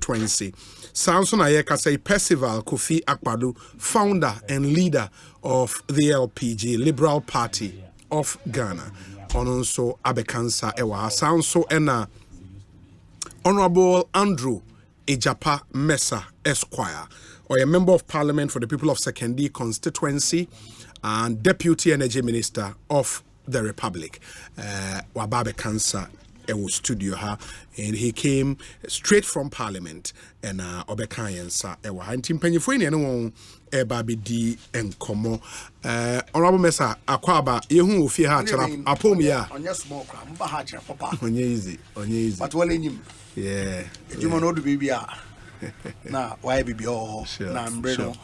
constituency. Samson Ayeka say Percival Kofi Akpadu, founder and leader of the LPG, Liberal Party of Ghana. Ononso Abekansa Ewa. Samson Ena Honorable Andrew Ejapa Mesa Esquire, or a member of parliament for the people of Sekendi constituency and deputy energy minister of the Republic. Wababe Kansa Ewo studio ha, and he came straight from parliament and Obekayensa Ewa. And Timpanyfoni and Ebabi di enkomo. Honorable Mesa Akwaba, Yehu Ofi ha chara apomia. Onye small cram, ba ha chara papa. Onye easy. But well in him. Yeah. You know the baby na why baby oh na mbreno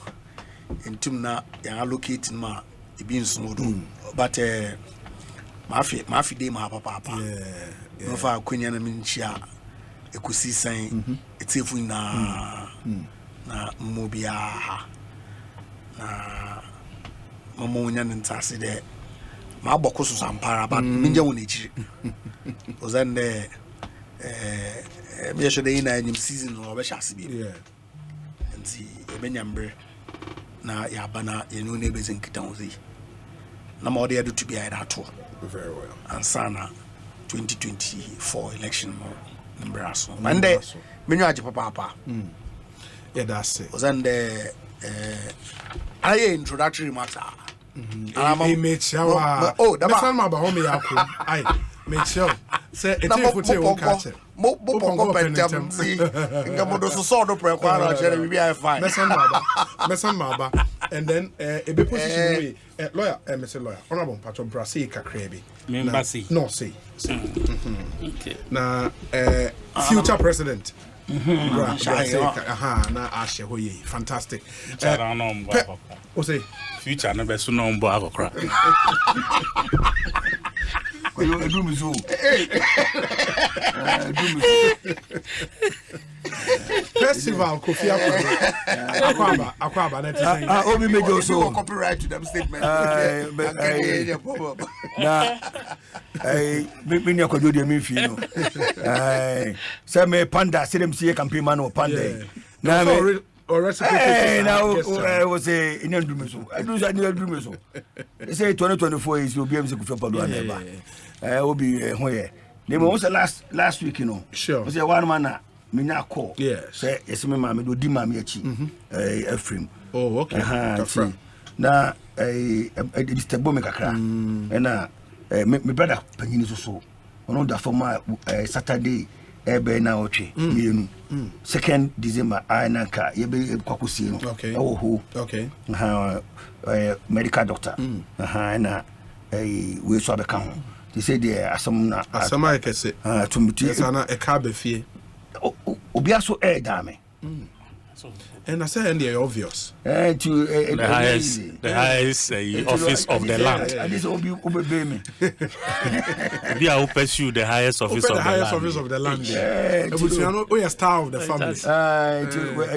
intum na ya allocate ma e bin smodo but mafi dey ma papa no fa akunya na minchia Ekosiisen etefu na mobia na mama onya ntase de ma bokoso sampara but minja woni chi ozande me should in a season or shasi be. Yeah. And see a benyambre na yabana in neighbors in Kitanzi. No more there to be at tour. Very well. And Sana 2024 election number so. Monday, Minuaji Papa. Yeah, that's it. Was under I introductory matter. I made shower. Oh, that's not my home. I made sure. Say it's a catch. Mo pentam si ngamodo so so do pre kwara chere bi I fine mesan maba and then e be position we lawyer Mr. lawyer honorable patro brasi kakra bi embassy no say okay na future president na ashe hoye fantastic o say future na be so no mbo akokra Festival Kofi Akwaba that is obi mejo so copyright to them statement na me ni akojo de me fi no say me panda say them see campaign man or panda na me or recipe now was a in Drumeso. I do that near Drumeso. They say 2024 is will be able to go for Padua. I will be where they was the last week, you know. Sure. Was a one man, Mina call. Yes. Say, yes, my mamma do Dimamiachi, Ephraim. Oh, okay. Now, Mr. Bomeka, and my brother Panini so. On the former Saturday. Ebe na oche mienu 2nd December anaka yebe kwakusi no okay okay medical doctor na we so abeka ho they say there asama ekese to muti sana e ka be fie obi aso dame and I say and they obvious the highest office of the land this obi obebe me we are pursue the highest office of the land ebusuano we are star of the family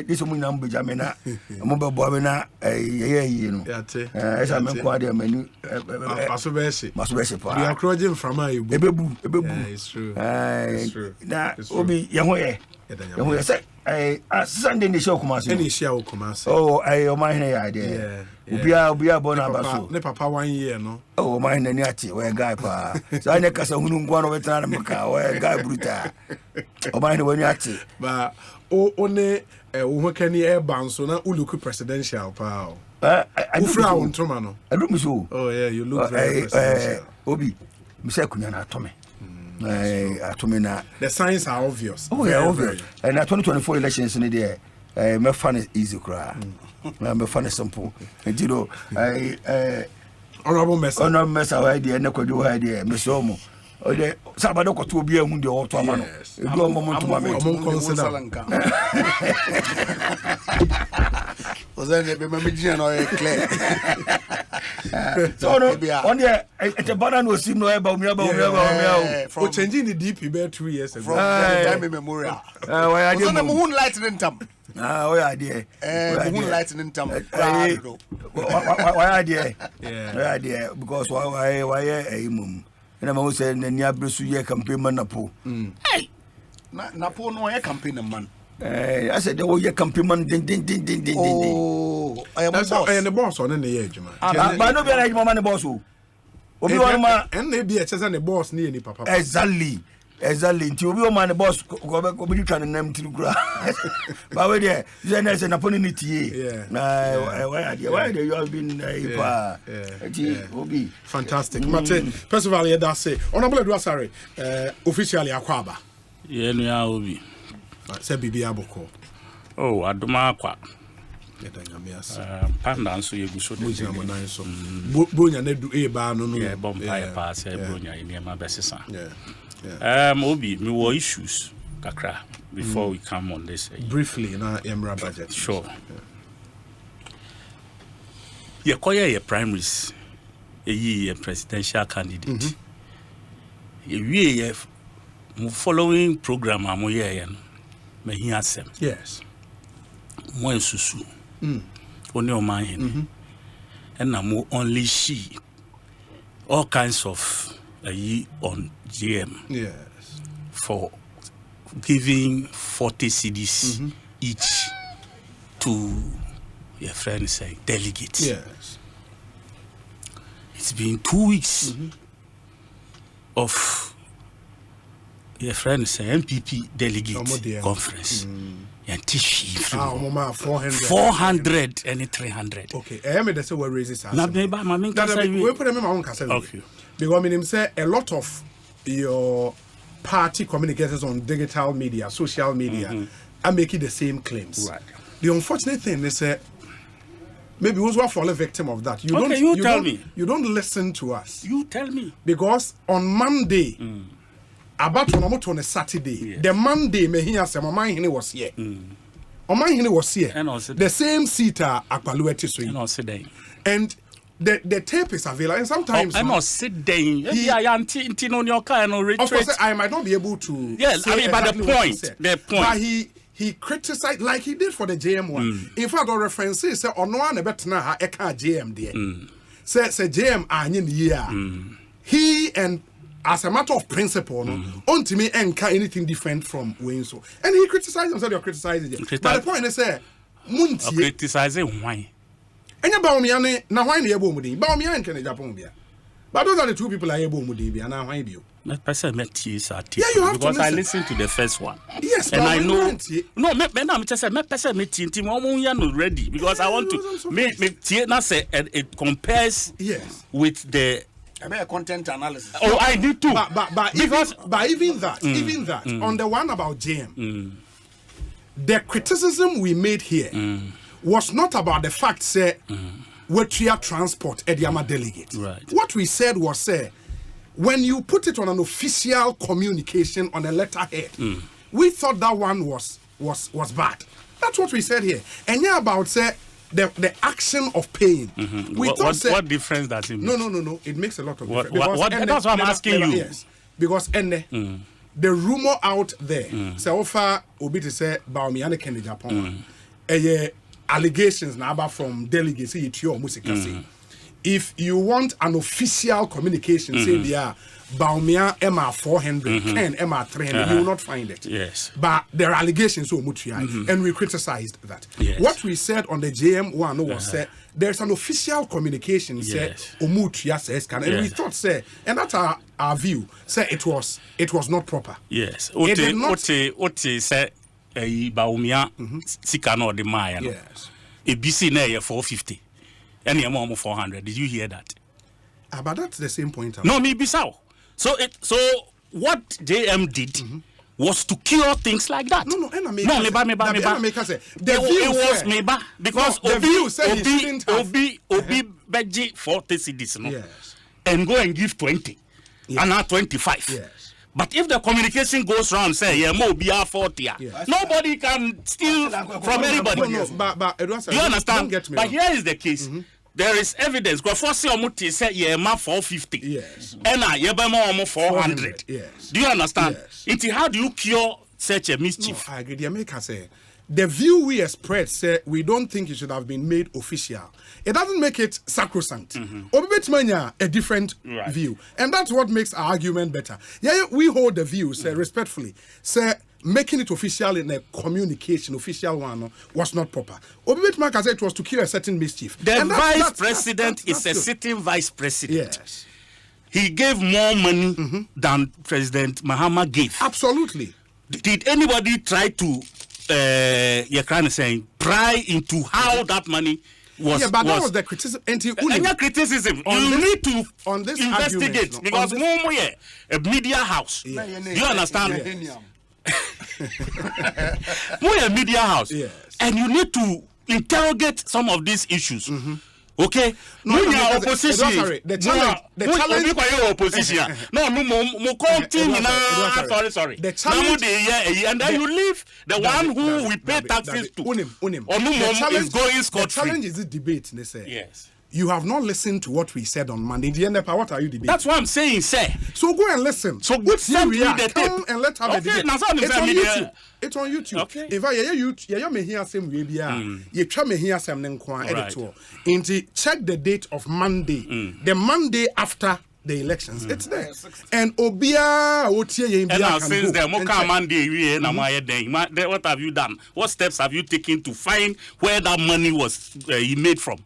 this omo na mbeja me na mo be bo me na you know esa me kwa de manu maso pa we are crossing from my ebebu it's true na obi ye ho ye say Sunday ni show Kumasi. Any show Kumasi. Oh, o man here idea. Ubia bona baso. Ne papa 1 year no. Oh, man na niati we guy pa. So anya kasa hunu ngwa no betana maka we guy bruta. O man we niati. Ba o ne wo kani e banso na uluku presidential pa. Ufra wontoma no. Adum so. Oh yeah, you look very presidential. Obi, mi say kunya na atome. The signs are obvious. Oh, yeah, obvious. And 2024 elections in the day, my fun is easy cry. My fun is simple. And you know, honorable mess idea, and no do idea, Miss Omo. Oh, the Sabado to be among the old Tomano. Go a moment to my was then remember clear. So on the at a banana was seen no about me for changing the DP about 2 years ago. From time memorial. Why I didn't moonlight in Tam. Oh, idea. Moonlight in Tam. Why idea? Yeah, idea because why a mum. And I'm also saying, and Yabrisu, campaign man, Napo. Hey, Napo, no, a campaign man. I said, oh, you're campaign. Oh, I am boss. I am the boss on the edge, man. But I don't be like my boss. Obi one man, and maybe it's the boss near any papa. Exactly. Until Obi one boss go be trying to name to grow. But where there, then there's an opportunity. Yeah. Why you have been Obi. Fantastic. Mate, first of all, yeah, that's it. Honorable Edwasare, officially Akwaba. Yeah, no, Obi. Say Bibi Aboko. Oh, Aduma Akwa. Panda so you so Bonya ne do e ba no no. Yeah, Bompire pass Bonya in my besisa. Yeah. Obi, me were issues kakra before we come on this. Briefly na Emra budget. Sure. Yeah, koya ye primaries. Ye presidential candidate. Ye following program amoye no. Me hiya sem. Yes. Mo ensusu. Only on my hand. And I'm only she. All kinds of on GM. Yes. For giving 40 CDs each to your friends say delegates. Yes. It's been 2 weeks of your friends say MPP delegate conference. And teach 400 and 300. Okay, I am the say we raise this. We put them in my own cassette. Okay. Because I mean, say a lot of your party communicators on digital media, social media, are making the same claims. Right. The unfortunate thing is that maybe those who are fallen victim of that. You tell me. You don't listen to us. You tell me. Because on Monday. About on a Saturday, the Monday, me here say my mind was here. My mind was here. The same seat Akwalueti so. And the tape is available. And sometimes I not sit there. I might not be able to. Yes, I mean, but the point. But he criticized like he did for the JM one. In fact, our references say on one better now eka JM there. Say JM anyin year. He and as a matter of principle, no, to me enka anything different from Winso. And he criticized him, said you're criticizing him. But the point is, Munti criticizing why? And you Baumiane, now why the Abomudi? Baumian can Japonia. But those are the two people I able Mudi, and now why do you? Yeah, you have because to I listened to the first one. Yes, and I know. No, I'm just saying, I'm ready because I want to make say it compares with the. I made a content analysis. Oh, I did too. But even that, on the one about JM, the criticism we made here was not about the fact say what we are transport Ediama delegate. Right. What we said was say when you put it on an official communication on a letterhead, we thought that one was bad. That's what we said here. And yeah, about say. The action of paying. What difference does it make? No. It makes a lot of difference. That's what I'm asking you. Yes. Because the rumor out there, so far, Obi to say, Baomiane Kennedy Japan, allegations now from delegates, if you want an official communication, say they are Baumia MR 400, Ken MR 300, you will not find it. Yes. But there are allegations, and we criticized that. Yes. What we said on the JM one was said there's an official communication, said Omutia says can, and we thought say, and that's our view, say it was not proper. Yes. Ote say Baumia Sikano de Maya. Yes. A BC na 450. And you're more 400. Did you hear that? But that's the same point. No, me Bissau. So what JM did was to cure things like that. No, and me because Obi Beji 40 CDs, no? Yes. And go and give 20. Yes. And now 25. Yes. But if the communication goes round, say, more BR 40, nobody can steal from anybody. No, but you understand? But here is the case. There is evidence. Because for Omuti said, ma 450. Yes. And I 400. Yes. Do you understand? Yes. How do you cure such a mischief? No, I agree. The America say the view we express say we don't think it should have been made official. It doesn't make it sacrosanct. A different view. And that's what makes our argument better. Yeah, we hold the view, say respectfully. Say making it official in a communication, official one, was not proper. Obibet said it was to kill a certain mischief. The vice president is a sitting vice president. Yes. He gave more money than President Mahama gave. Absolutely. Did anybody try to, pry into how that money was? Yeah, but that was the criticism. Any criticism, you need to investigate because a media house. Do you understand? We're a media house, and you need to interrogate some of these issues. Okay, opposition. The challenge, and then you leave the one who we pay taxes to. The challenge is the debate. Yes. You have not listened to what we said on Monday. What are you debating? That's what I'm saying, sir. So go and listen. So good, send me the come and let's have a debate. It's on YouTube. It's on YouTube. Okay. If I you may hear some way you try me hear some editor. Check the date of Monday. The Monday after the elections. It's there. And Obia and since the Moka Monday, what have you done? What steps have you taken to find where that money was he made from?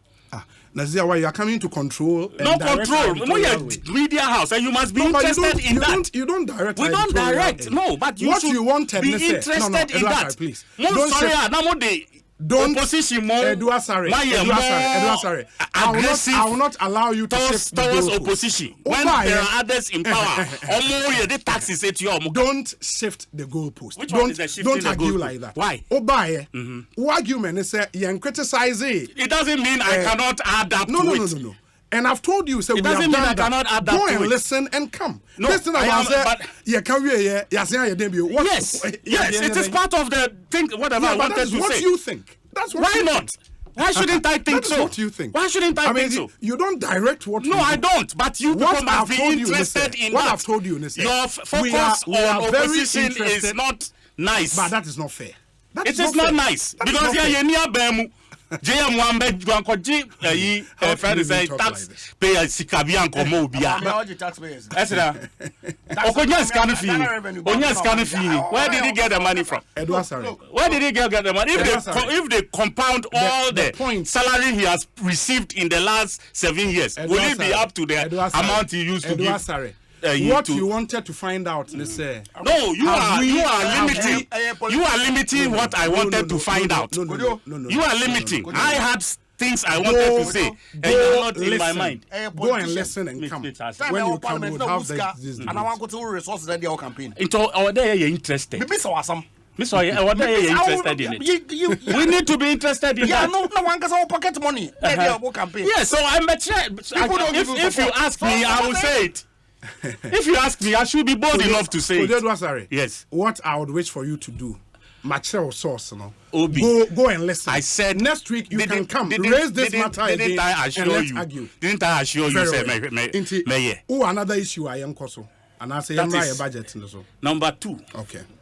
Nazia, why you are coming to control? No control. We are media house, and you must be interested in that. You don't direct. We don't direct. No, but you should be interested in that. Please. Don't opposition more. Aggressive. I will not allow you to shift towards opposition when there are others in power. The taxes at you. Don't shift the goalpost. Don't argue like that. Why? Argument is you criticize it. It doesn't mean I cannot add up to it. No. And I've told you, so it doesn't mean I cannot add that. Go and listen and come. No, listen about yes, it is part of the thing. Whatever I wanted to say. What you think? That's what. Why not? Why shouldn't I think so? What you think? Why shouldn't I think so? You don't direct what. No, I don't. But you people must be interested in what that. I've told you, your focus on opposition is not nice. But that is not fair. It is not nice because you're near Bemu. JM Wambe Gwankoji friend say tax pay Sikabian Komo Bia. Esra. Okonya scan fee. Where did he get the money from? Where did he get the money? If they compound all the salary he has received in the last 7 years, will it be up to the amount he used to give? What you wanted to find out, let's say. No, you are limiting. You are limiting what I wanted to find out. No. You are limiting. I had things I wanted to say, and you're not in my mind. Go and listen and come. When you come, we'll have this. And I want to go resources that they are campaign. Into our day, you're interested. Sorry, what are you interested in it? We need to be interested in that. No one gets our pocket money. Campaign. Yeah, so I'm a if you ask me, I will say it. If you ask me, I should be bold enough to say it. Yes. What I would wish for you to do, material source, Go and listen. I said next week you can come raise this matter again and let's argue. Didn't I assure you, say, oh, another issue I am also. And I say my budget. Number 2.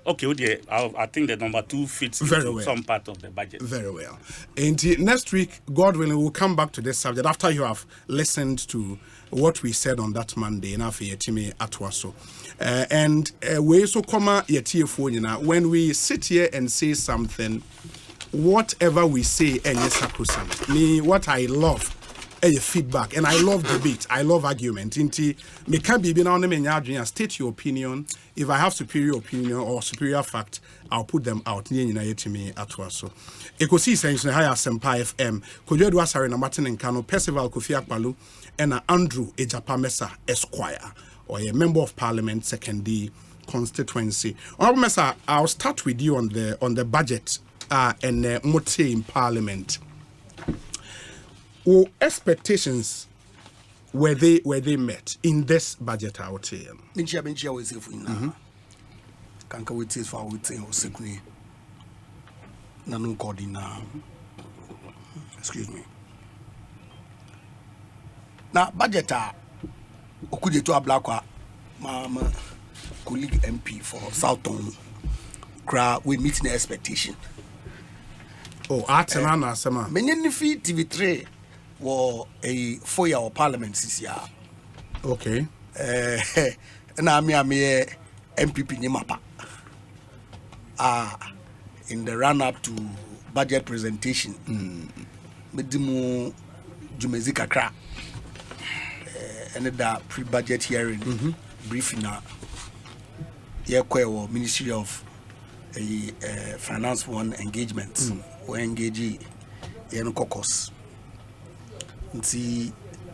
Okay, I think the number 2 fits into some part of the budget. Very well. And next week, God willing, we'll come back to this subject after you have listened to what we said on that Monday. And we so come when we sit here and say something, whatever we say, and sacrosanct. Me, what I love. Feedback, and I love debate. I love argument. Me can be now state your opinion. If I have superior opinion or superior fact, I'll put them out. Ekosiisen higher Sempa FM. Kojo Edwasare na Martin Nkano, Percival Kofi Akpalu, and Andrew Ejapa Mesa Esquire, or a member of Parliament, 2nd constituency. Honorable Mesa, I'll start with you on the budget and Mote in Parliament. Or expectations were they met in this budget out here? Excuse me. Now budget okude to ablakwa my colleague MP for Southton crowd we meet the expectation. Oh, Atenana Sama. Many TV3 were a 4-year parliament this year. Okay. And I'm a MPP Nimapa. in the run-up to budget presentation. Medimu Jumezi kakra. And the pre-budget hearing briefing Ministry of Finance One engagement. We engage in caucus.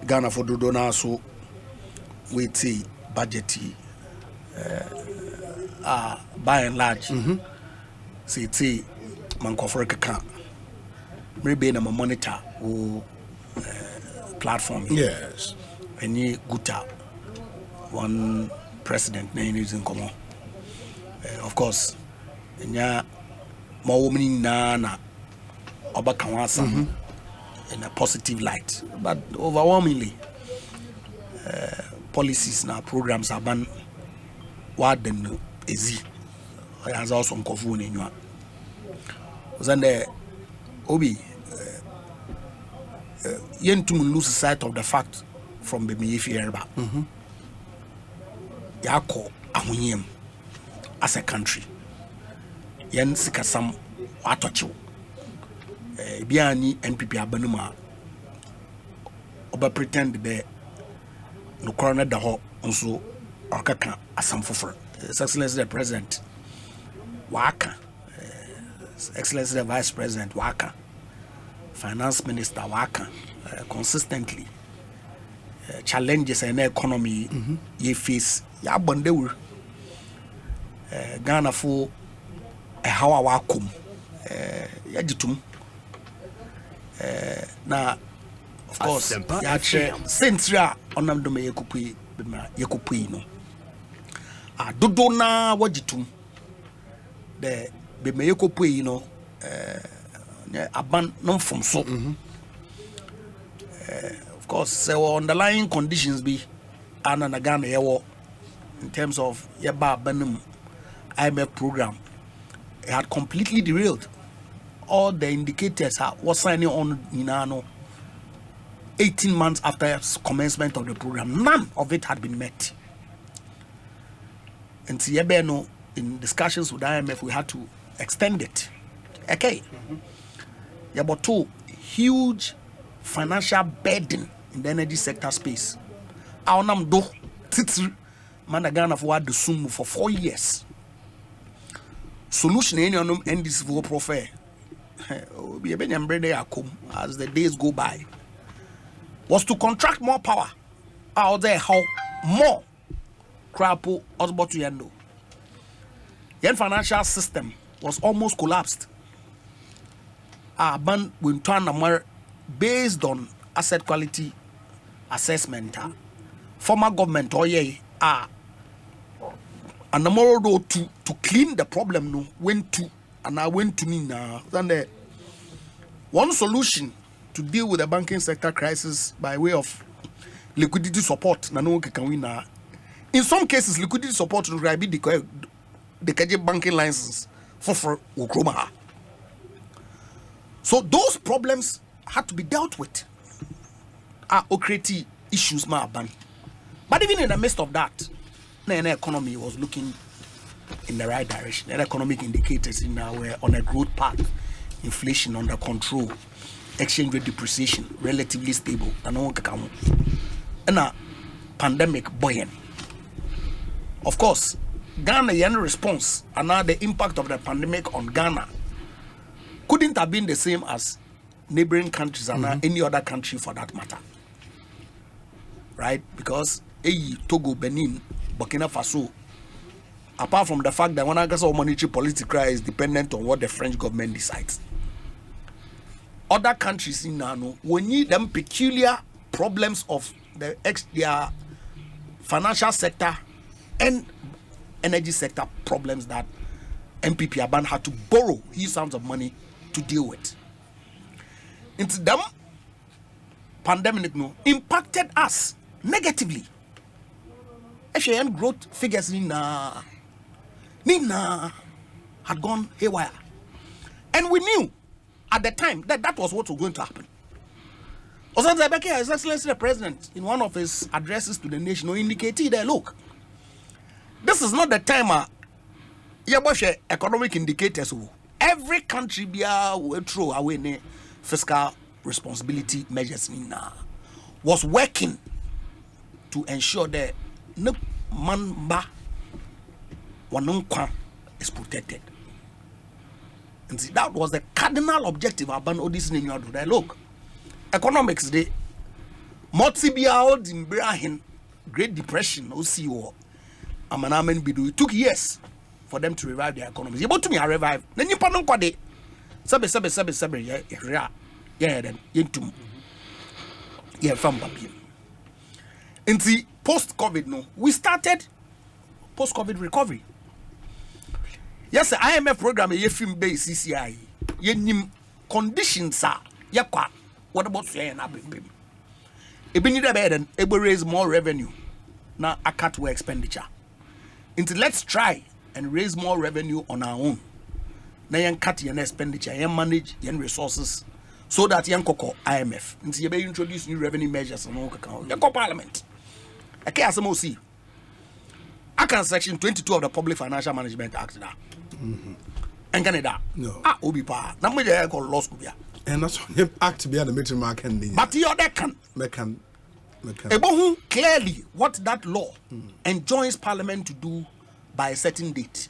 Ghana for Dodona so we see budget by and large say manko for kaka maybe na monitor or platform yes any guta one president na using common of course nya mo women na obaka wansa in a positive light, but overwhelmingly policies now programs are ban what then easy as also on kofu in you then the obi yen to lose sight of the fact from the Miyefierba yako ahunyem as a country yen sikasam watocho biani NPP abanuma oba pretend be no corner da ho nso akaka asam fofor Excellency the President waka Excellency the Vice President waka Finance Minister waka consistently challenges in the economy ye face ya bonde Ghana for how our wakum ya jitum now of course ya since ya onam do me yekupui no dodo na wajitum the be me yekupui no aban no from so of course there were underlying conditions be ana na Ghana yewo in terms of yeba banum IMF program it had completely derailed. All the indicators was signing on Ninano 18 months after commencement of the program. None of it had been met. And Siebeno, in discussions with IMF, we had to extend it. Okay. Yeah, but two huge financial burden in the energy sector space. Our nam do titri Managana for the sum for 4 years. Solution any on end this for profile. As the days go by, was to contract more power out there. How more crapo osbo to yendo. The financial system was almost collapsed. Ban will turn more based on asset quality assessment. Former government and the moral to clean the problem no went to. And I went to me now. Then one solution to deal with the banking sector crisis by way of liquidity support. In some cases, liquidity support will be the banking license for Ukroma. So those problems had to be dealt with. Creative issues, but even in the midst of that, the economy was looking in the right direction. The economic indicators in now were on a growth path, inflation under control, exchange rate depreciation relatively stable, and a pandemic buoyant. Of course, Ghana's response and now the impact of the pandemic on Ghana couldn't have been the same as neighboring countries and any other country for that matter, right? Because Togo, Benin, Burkina Faso, apart from the fact that when I guess our monetary policy is dependent on what the French government decides. Other countries in Nano, we need them peculiar problems of their financial sector and energy sector problems that MPP Aban had to borrow huge sums of money to deal with. Into them, pandemic impacted us negatively. FAN growth figures Nina had gone haywire. And we knew at the time that that was what was going to happen. Osan Zabeke, His Excellency the President, in one of his addresses to the nation, indicated that, look, this is not the time yeah, but economic indicators. Every country will throw away ne fiscal responsibility measures was working to ensure that no man is protected. And see, that was the cardinal objective about all this. Look, economics day, in Great Depression, OCO, it took years for them to revive their economies. You to me, I revive. Then you put on quade. Sabe, yeah, from Babi. And see, post-COVID, no, we started post-COVID recovery. Yes, the IMF program, a film based CCI, ye conditions are yakwa. What about say and abim? Ebe need a bed and able raise more revenue. Now I cut our expenditure. Until let's try and raise more revenue on our own. Now you cut your expenditure, you manage your resources so that you koko IMF. Until you be introduce new revenue measures and all account. You Parliament. I can't see. I can section 22 of the Public Financial Management Act now. And Canada. No. Obi pa. Na mo dey call law school bia. And that's what act be the meeting mark and But you other can. Clearly what that law enjoins Parliament to do by a certain date.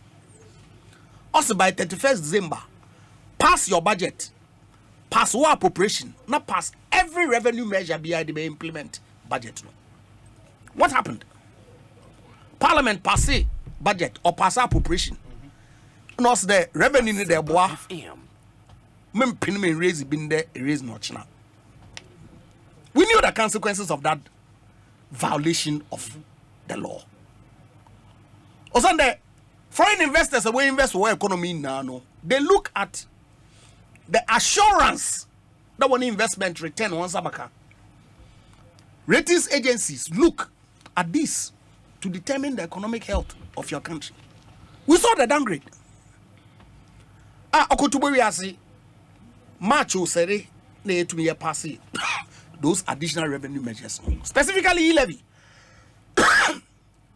Also by 31st December, pass your budget, pass war appropriation, not pass every revenue measure behind the implement budget. No. What happened? Parliament pass budget or pass appropriation. No, the revenue in the bois. Raise been there, raise not now. We knew the consequences of that violation of the law. Also, the foreign investors away invest in our economy now. No, they look at the assurance that one investment return on Sabaka. Ratings agencies look at this to determine the economic health of your country. We saw the downgrade. March said to me pass those additional revenue measures, specifically levy.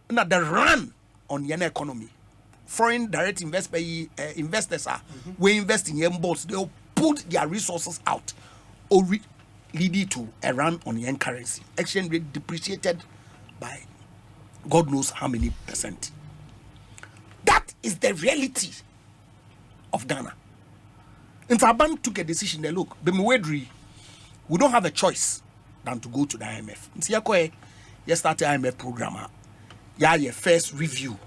Now the run on the economy, foreign direct investors are we invest in young boats. They'll put their resources out, or leading to a run on yen currency. Exchange rate depreciated by God knows how many percent. That is the reality of Ghana. And Taban took a decision. They look, we don't have a choice than to go to the IMF. You start the IMF program. Your first review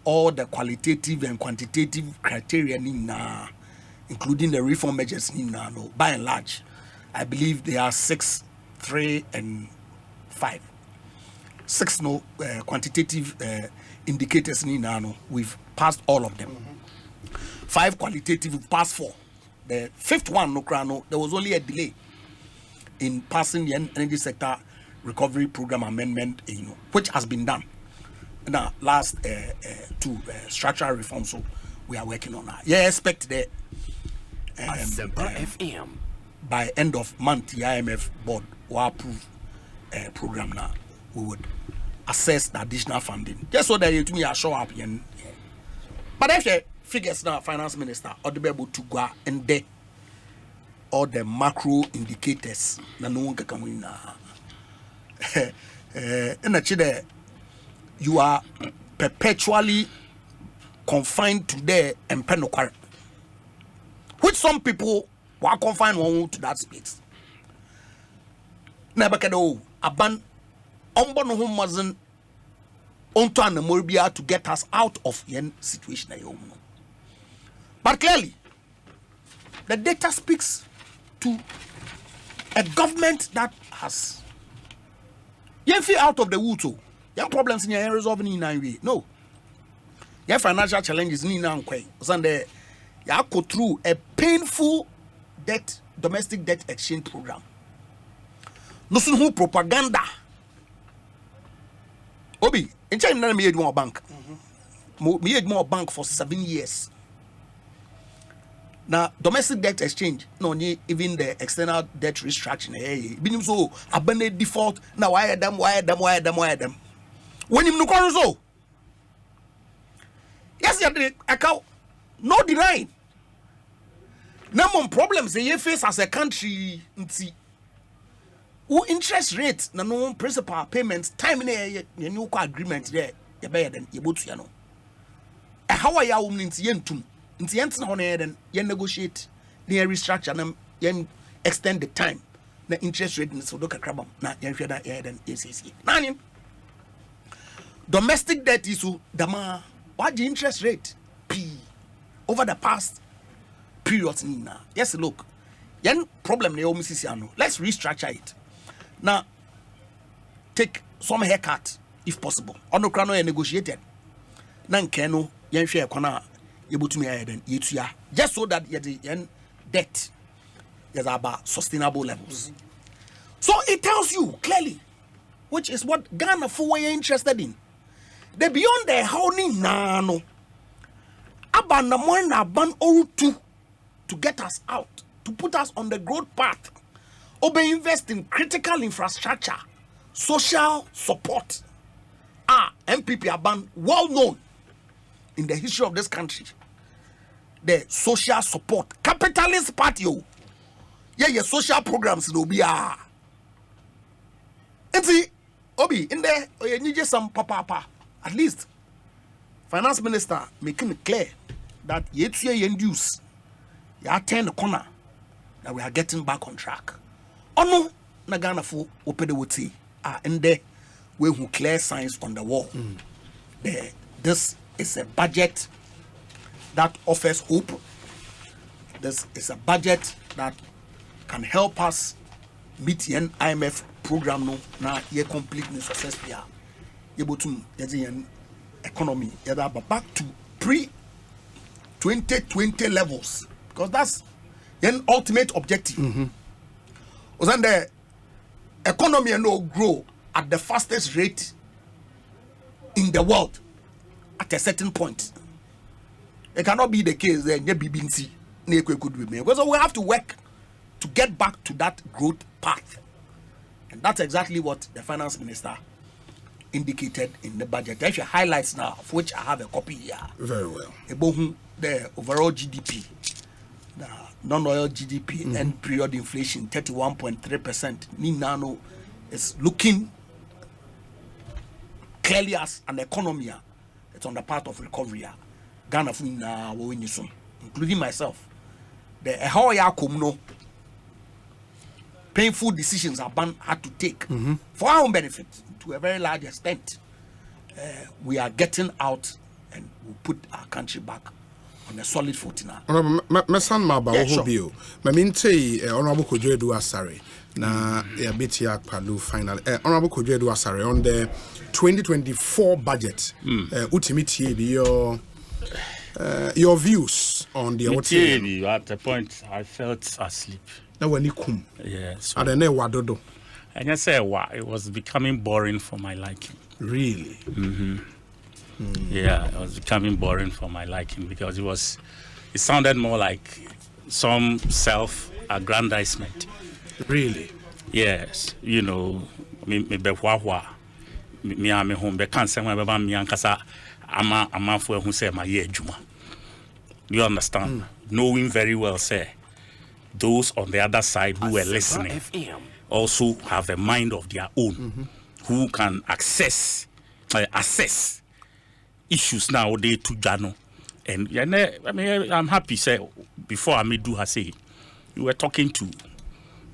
all the qualitative and quantitative criteria, including the reform measures. No, by and large, I believe there are 6, 3, and 5. 6 quantitative indicators. We've passed all of them. 5 qualitative, we've passed 4. The 5th one, there was only a delay in passing the energy sector recovery program amendment, which has been done. Now, last 2 structural reforms, so we are working on that. Yeah, expect that by end of month, the IMF board will approve a program now. We would assess the additional funding just so that you are show up. But if figures now, finance minister, or be able to go and de all the macro indicators na no one can come in. And actually, you are perpetually confined to there and penokar, which some people were confined to that space. Never can aban umbono who wasn't on to an Morbia to get us out of yen situation. But clearly, the data speaks to a government that has feel out of the woods. Your problems in your resolving in 9 ways. No. Your financial challenges in Nankwe. Sunday, you go through a painful domestic debt exchange program. Listen who propaganda. Obi, in China, me had more bank. Me had more bank for 7 years. Now, domestic debt exchange, no, even the external debt restructuring. Hey, being so abandoned default. Now, why them? When you look on so, the account, no denying. Number of problems they face as a country. Who interest rate, no principal payments, time in a new agreement there, you better than you both, you know. How are you into yentum? Into yentum on air and you negotiate, near restructure them, yen extend the time. The interest rate is so look at crabam. Now, you feel that air than ACC. Nine. Domestic debt is the ma. What the interest rate? P. Over the past periods. Yes, look. Yen problem ne omisisiano. Let's restructure it. Now, take some haircut if possible. On the crano negotiated. Nan keno yen share kona yebutumi ayeden yetuya. Just so that yen debt is about sustainable levels. So it tells you clearly, which is what Ghana for are interested in. The beyond the honing nano. Aban na mo na ban orutu to get us out, to put us on the growth path. Obe invest in critical infrastructure, social support. MPP Aban, well known in the history of this country. The social support, capitalist party. Yeah, your social programs no be And see, Obi, in there, you need just some papa. At least, finance minister making it clear that yet you induce, you turn the corner, that we are getting back on track. Oh no, Nagana for open the wood in there where who clear signs on the wall. This is a budget that offers hope. This is a budget that can help us meet the IMF program no na ye complete the success here. Able to the economy but back to pre-2020 levels because that's the ultimate objective. Was the economy no grow at the fastest rate in the world at a certain point. It cannot be the case that BBC could be made because we have to work to get back to that growth path. And that's exactly what the finance minister indicated in the budget. There's highlights now, of which I have a copy here. Very well. The overall GDP, the non-oil GDP and period inflation, 31.3%. Ninano is looking clearly as an economy. It's on the path of recovery. Ghana, including myself. The how no painful decisions Aban had to take for our own benefit to a very large extent. We are getting out and we'll put our country back on a solid footing now. Honorable Mesan Maba Ohobio. Maminte Honorable Kojedu Asare. Na ya biti ya palu final. Honorable Kojedu Asare on the 2024 budget. Ultimately your views on the outside. At the point I felt asleep. Yes. I don't know what to do. And I say it was becoming boring for my liking. Really? Yeah, it was becoming boring for my liking because it sounded more like some self-aggrandizement. Really? Yes. You know, me home be can't say my me ankasa ama for who say my year juma. You understand? Knowing very well, say those on the other side who were listening also have a mind of their own, who can assess issues nowadays to Jano. And I mean, I'm happy, say, before I may do her say, you were talking to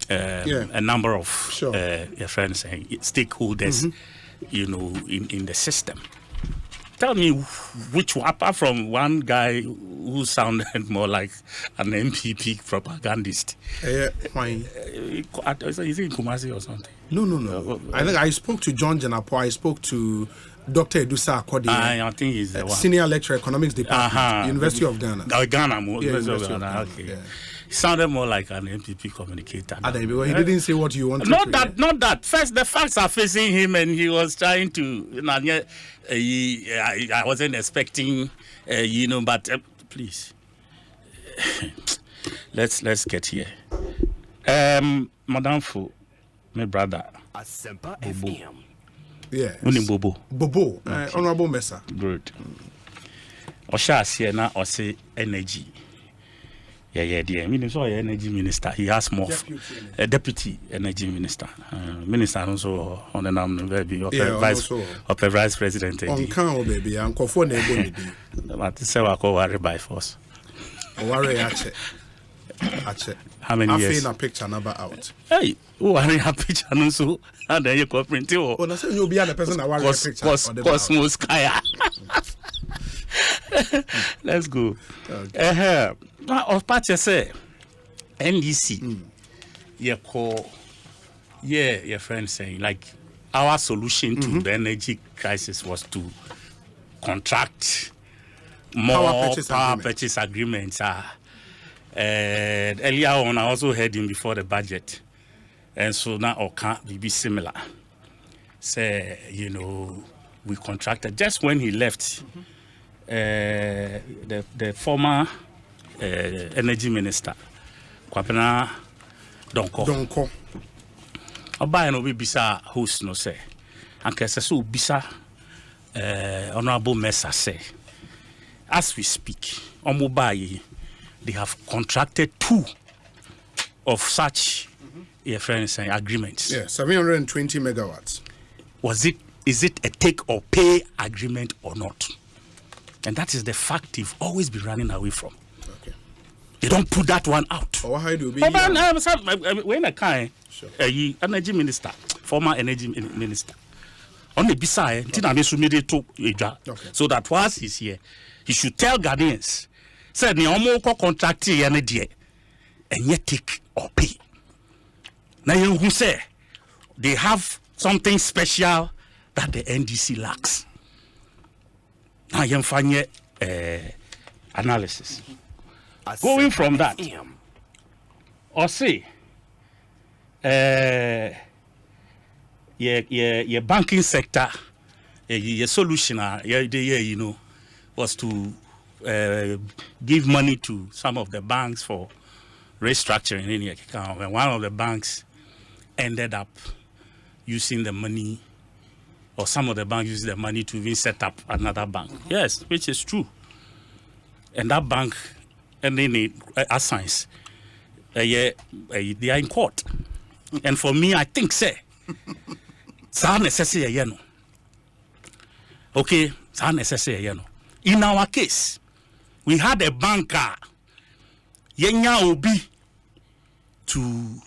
a number of your friends and stakeholders, you know, in the system. Tell me which one, apart from one guy who sounded more like an MPP propagandist. Fine. Is he in Kumasi or something? No. I think I spoke to John Janapo. I spoke to Dr. Edusa Akodi. I think he's the one. Senior lecturer, economics department, University of Ghana. University of Ghana. Okay. Yeah. He sounded more like an MPP communicator. He didn't say what you wanted. Not that. First, the facts are facing him, and he was trying to. I wasn't expecting, but please, let's get here. Madam Fu, my brother. Asempa FM. Yeah. Bobo. Honorable Mesa. Good. Osha na ose energy. Yeah. I mean, so energy minister. He has more. Deputy energy minister. Minister also on the name baby. Vice president. On count baby. Uncle for neighbor. But say we call worry by force. Worry ache. How many years? I've seen a picture number out. Hey, worry a picture no so. And then you go print it. Oh, that's you'll be the person that worry a picture. Cosmos Kaya. Let's go. Okay. Of party say NDC. Your friend saying like our solution to the energy crisis was to contract more power purchase agreements. Earlier on, I also heard him before the budget, and so now it can't be similar. Say, we contracted just when he left. The former energy minister, Kwapena Donko. Oba no be bisa host no say. Anke se so bisa honorable Mesa say. As we speak, Omobaye, they have contracted 2 of such agreements. Yeah, 720 megawatts. Is it a take or pay agreement or not? And that is the fact they've always been running away from. Okay. They don't put that one out. Or how do we when a kind energy minister, former energy minister, on the beside, so that once he's here, he should tell Ghanaians, said the Omoko contract and yet take or pay. Now you say they have something special that the NDC lacks. Now you find analysis. Going from that, or say, your banking sector, your solution, was to give money to some of the banks for restructuring in your account. And one of the banks ended up using the money, or some of the banks use the money to even set up another bank. Yes, which is true. And that bank, and then assigns, they are in court. And for me, I think, say, it's necessary, okay, it's necessary, In our case, we had a banker, Yenya Obi, to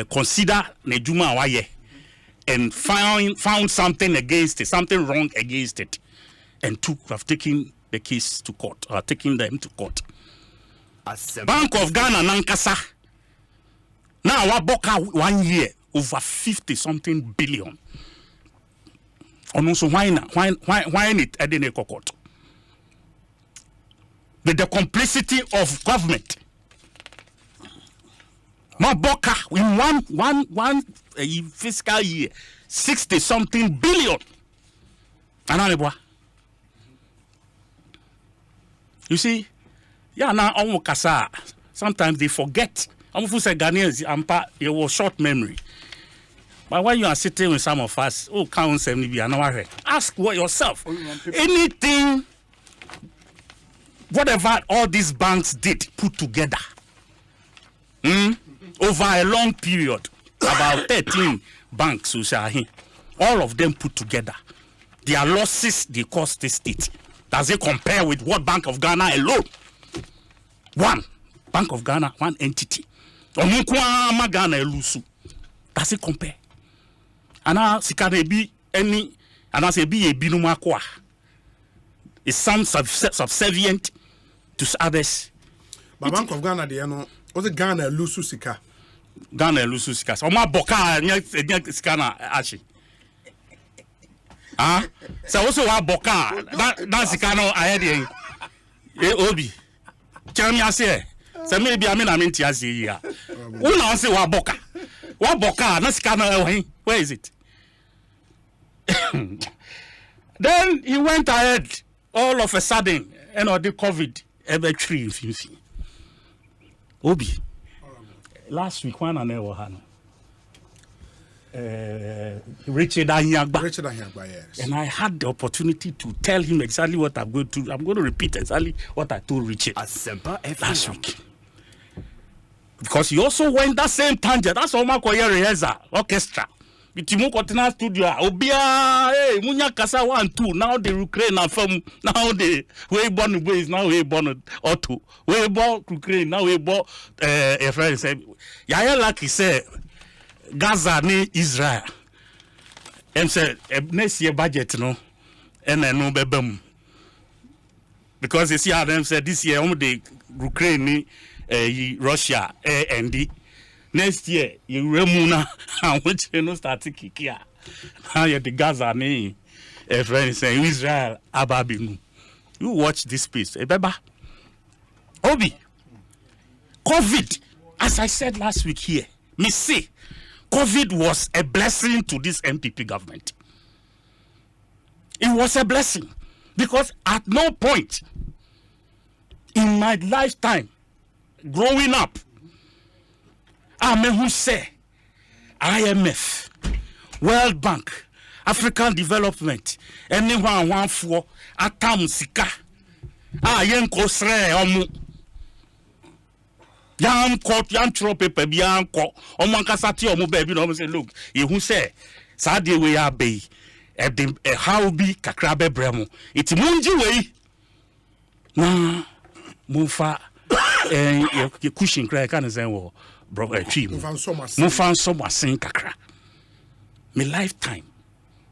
consider Nejuma Waye and found something against it, something wrong against it, and have taken the case to court, or taking them to court. Bank of Ghana Nankasa. Now our boka 1 year over 50-something billion. And also why it at the court? With the complicity of government. Maboka in one fiscal year 60-something billion. You see, now sometimes they forget. Say Ghanaians, it was short memory. But when you are sitting with some of us, count 70, ask yourself. Anything, whatever all these banks did put together, over a long period, about 13 banks, all of them put together, their losses they cost the state. Does it compare with what Bank of Ghana alone? One Bank of Ghana, one entity. Does it compare? And now, be any, and I say be a binumakwa. Is some subservient to others. But Bank of Ghana, was it Ghana Lususika? Ghana Lususika. So my boka, Skana Ashi. So also our boka. That's Sikano ahead. Obi. Tell me, I say. So maybe I mean Tiazi here. Who now say wa boka? Wa boka, na Sikano, where is it? Then he went ahead all of a sudden, and the COVID ever tree in Finfi. Obi. Last week, one and a Richard Anyagba. Richard Anyagba, yes. And I had the opportunity to tell him exactly what I'm going to. I'm going to repeat exactly what I told Richard last week. Because he also went that same tangent. That's all my choir rehearsal orchestra. Bitimu Continental Studio. Obia, hey, Munya Kasa 1, 2. Now the Ukraine and from now the way born is now way born or two. Way born Ukraine now way born. A friend said, Yaya Lucky said Gaza ni Israel. And said next year budget no, and then no bebem. Because you see how them said this year only the Ukraine ni Russia and the. Next year, you remuna and which you know start to kick here. Now you're the Gaza name. A friend saying Israel Ababinu. You watch this piece. Beba. Obi. COVID, as I said last week here, me say, COVID was a blessing to this MPP government. It was a blessing because at no point in my lifetime growing up, who say IMF, World Bank, African Development, anyone want for atam sika. Yen kosre omu. Yan court, yan throw paper, yan court. Oman kasati omu baby no say look. You who say Sadi we are bay. How be kakrabe bremo. It's munji way. Na mufa cushion cry can say wo. Bro, Mufan so much sing kakra. My lifetime.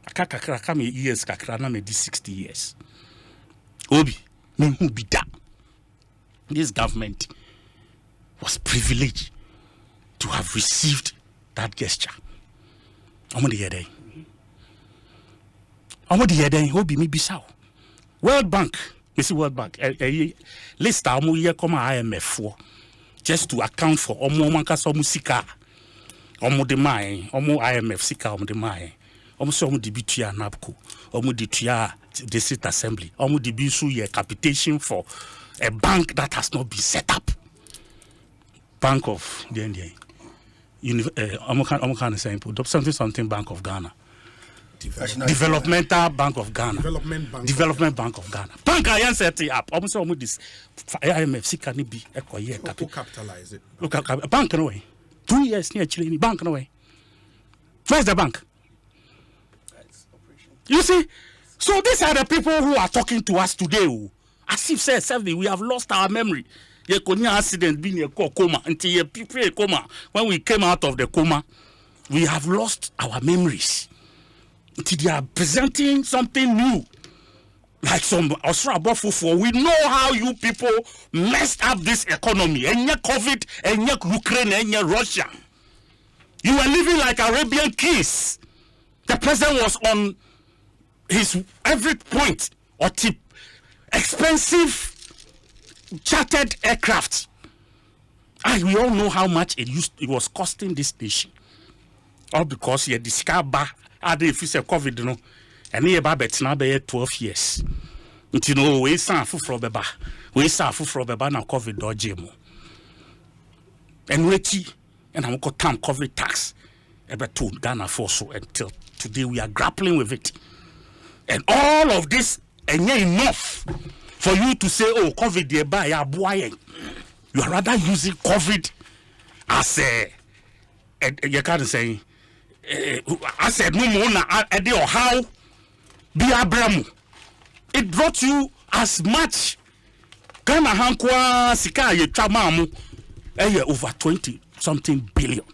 Kakra come years kakra na me di 60 years. Obi, me who be that. This government was privileged to have received that gesture. Omo de yede. Omo de yede obi mi bisao. World Bank, Mr. World Bank, list amu ye come IMF for. Just to account for omo mankasa omo sika omo de mai omo IMF sika omo de mai omo so omo de bitua NABCO omo de tua district assembly omo de bi so ye capitation for a bank that has not been set up. Bank of the India omo can say something Bank of Ghana. Developmental Bank of Ghana. Development Bank of Ghana. Bank I set it up. Almost all this IMF sika ni bi ekoye capitalize it. Look at bank no way. 2 years near Chile bank no way. Where's the bank? You see? So these are the people who are talking to us today. As if said we have lost our memory. Ye konya accident being a coma until ye people coma. When we came out of the coma, we have lost our memories. They are presenting something new, like some Australia for. We know how you people messed up this economy. And yet COVID, and yet Ukraine, and yet Russia. You were living like Arabian kings. The president was on his every point or tip. Expensive chartered aircraft. We all know how much it was costing this nation. All because you discover. If you say COVID, no, and here Babette now be 12 years. You know, we saw from Beba, now COVID dodgy. And Ricky, and I'm got time COVID tax, ever to Ghana for so until today we are grappling with it. And all of this, and yet enough for you to say, oh, COVID, they buy a boy. You are rather using COVID as you can't say. I said no more na or how be Abraham. It brought you as much Ghana hankwa sika ye twamamu over 20 something billion.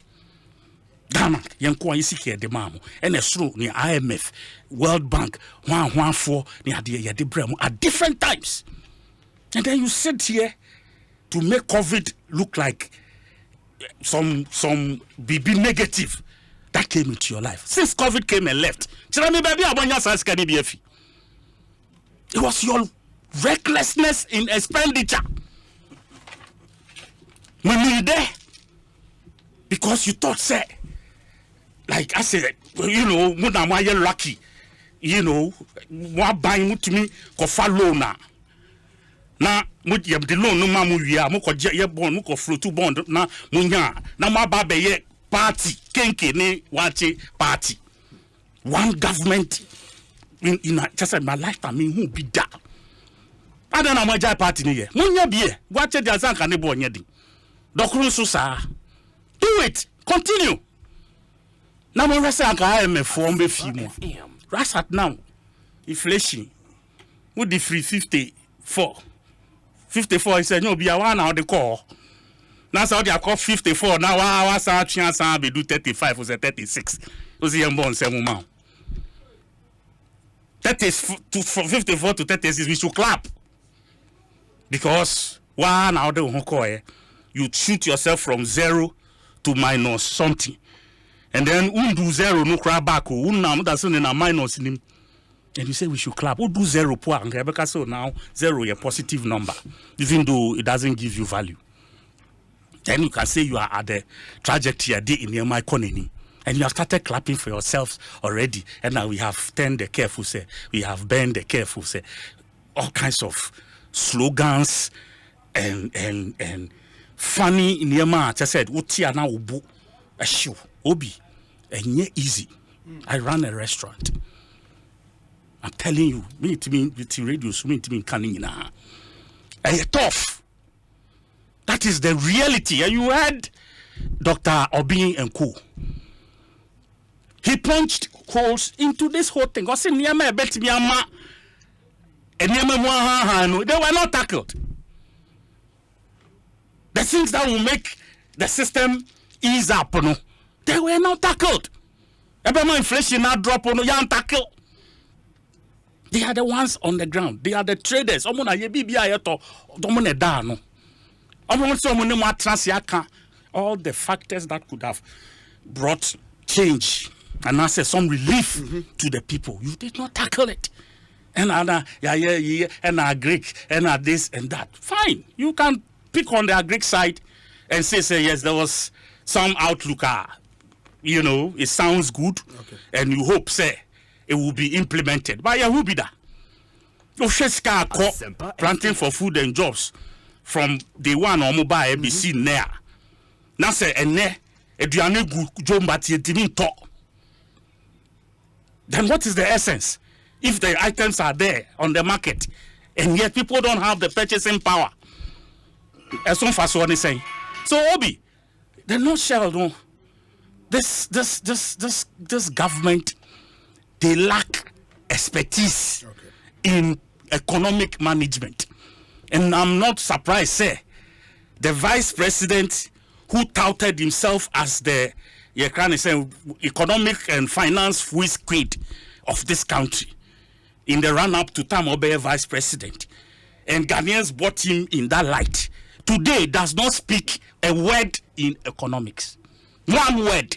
Ghana yankwa isike de mamu and through ni IMF, World Bank, 114 ni ade ye de brem at different times. And then you sit here to make COVID look like some BB negative. That came into your life. Since COVID came and left, it was your recklessness in expenditure. We need there because you thought, say, like I said, you know, you're lucky. You know, what buying to me, loan now. Now, the loan no mamu ya, moko je bond, moko flow to bond, na munya, na ma babe ye. party kenke ne wache party one government in just in my lifetime me who be that I don't know my party ni ye munya bie wache dia zanka ne bo onye din dokuru so sa do it continue na mo resa aka am form be fi mo right at now inflation with the free 54 is no be a one now the call now so they call 54 now our chance be do 35 was 36 was the born 7 months that is to 54 to 36 we should clap because one now the call you shoot yourself from 0 to minus something and then do 0 no crab back now that's in a minus in him. And you say we should clap. Who do 0 point? Because so now 0 is a positive number, even though it doesn't give you value. Then you can say you are at the trajectory in your economy, and you have started clapping for yourselves already. And now we have turned the careful say, we have burned the careful say, all kinds of slogans and funny in your mouth. I said, "Utia na ubu a show obi and ye easy." I run a restaurant. I'm telling you, me to me with radio, so me to me canning na. And tough. That is the reality. And you heard Dr. Obin and Co. He punched holes into this whole thing. They were not tackled. The things that will make the system ease up, no, they were not tackled. Inflation not drop, no, you tackle. They are the ones on the ground. They are the traders. All the factors that could have brought change and answer some relief to the people. You did not tackle it. And and Greek and this and that. Fine. You can pick on the Greek side and say yes, there was some outlook. You know, it sounds good, and you hope say it will be implemented. But who be that? Planting for food and jobs from day one or mobile ABC near. Now say then what is the essence? If the items are there on the market and yet people don't have the purchasing power, as soon as what they say. So Obi, they're not shell. No, this government, they lack expertise in economic management. And I'm not surprised, say, the vice president who touted himself as the economic and finance whiz quid of this country in the run-up to time of vice president. And Ghanaians bought him in that light. Today does not speak a word in economics. One word.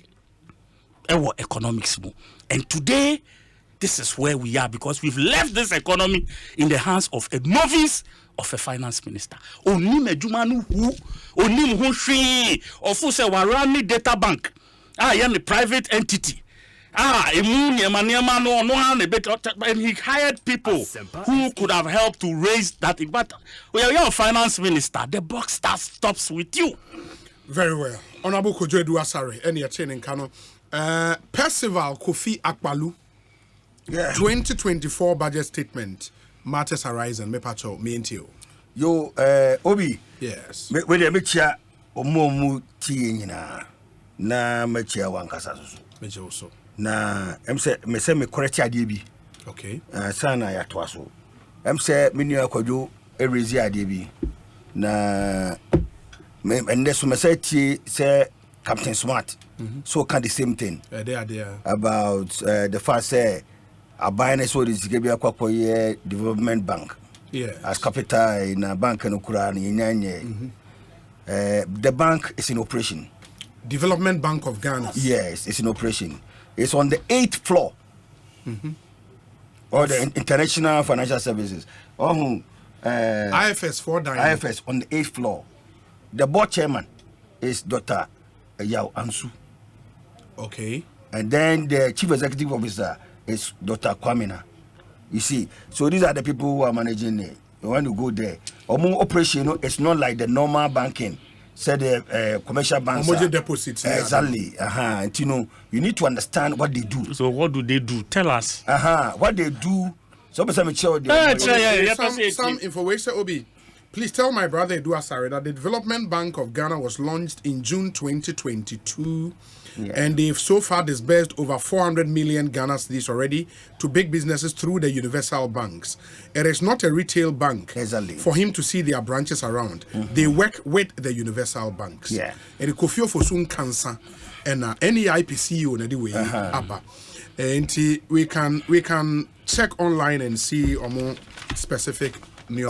Economics. And today, this is where we are because we've left this economy in the hands of a novice of a finance minister. Onim ejumanu hu, onim hu hwe, ofu se warani data bank. The private entity. And he hired people who could have helped to raise that. But when you're a finance minister, the buck stops with you. Very well. Honorable Kojo Asare, any attending Kano. Percival Kofi Akpalu, 2024 budget statement, matters arising. Me pacho, me into you. Obi. Yes. When you meet ya, omo tiina na mechia wankasa so. Meche also. Na me say me correct ade bi. Okay. Sana ya to aso. Say me nua Kojo erezi ade bi. Na me ndeso me say Captain Smart. So can the same thing about the fact say a buying so this development bank as capital in a bank in Ukraine. The bank is in operation. Development Bank of Ghana. Yes, it's in operation. It's on the 8th floor. Or the International Financial Services. IFS 4 IFS on the 8th floor. The board chairman is Dr. Yao Ansu. Okay. And then the chief executive officer is Dr. Kwamina. You see, so these are the people who are managing it. You want to go there. Operation, it's not like the normal banking. said the commercial banks deposits exactly and you need to understand what they do. So what do they do? Tell us. What they do. So some information Obi. Please tell my brother Edu Asare that the Development Bank of Ghana was launched in June 2022. And they've so far disbursed over 400 million Ghana cedis already to big businesses through the universal banks. It is not a retail bank for him to see their branches around. They work with the universal banks. And the Kofi Ofosun Cancer and any IPCU anyway. And we can check online and see more specific news.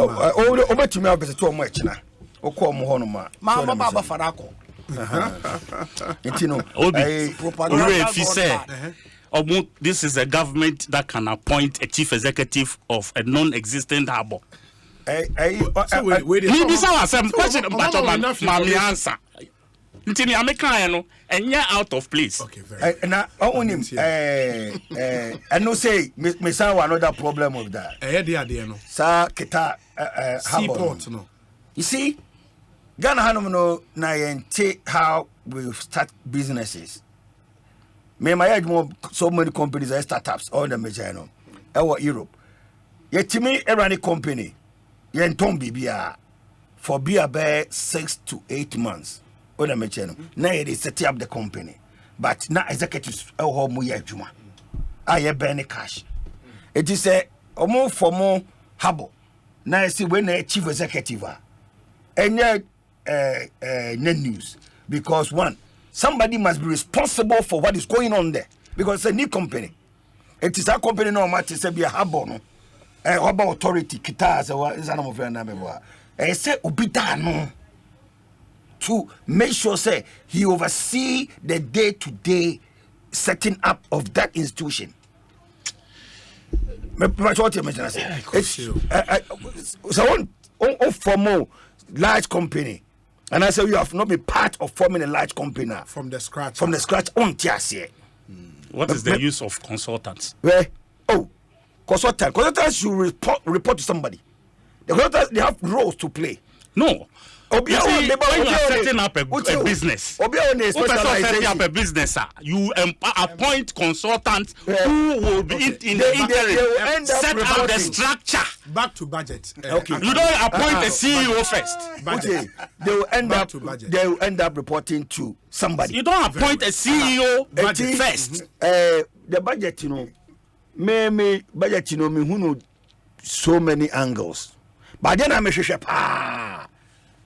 This is a government that can appoint a chief executive of a non-existent harbor. Out of place. And no say another problem with that. Sir, Kita seaport no. You see, Ghana Hanum no how we start businesses. Me my so many companies are startups, all the major Europe. Yet to me, a company, Yenton Bibia for be about 6 to 8 months. All the major now they set up the company, but now executives home juma. I burn cash. It is a more for more habo. Now I see when a chief executive and yet news because one. Somebody must be responsible for what is going on there because it's a new company. It is a company no matter say be a harbor harbor authority kita is an of your say obita no to make sure say he oversee the day-to-day setting up of that institution. So on for more large company. And I say you have not been part of forming a large company now. From the scratch. On TSA. What is the use of consultants? Consultants should report to somebody. The consultants, they have roles to play. No. When you are setting up a business, setting up a business, you appoint consultants who will be in the interim, set up the structure. Back to budget. Okay. You don't appoint a CEO first. Okay. They will end up reporting to somebody. You don't appoint a CEO first. The budget, me budget, me who know so many angles. But then I'm a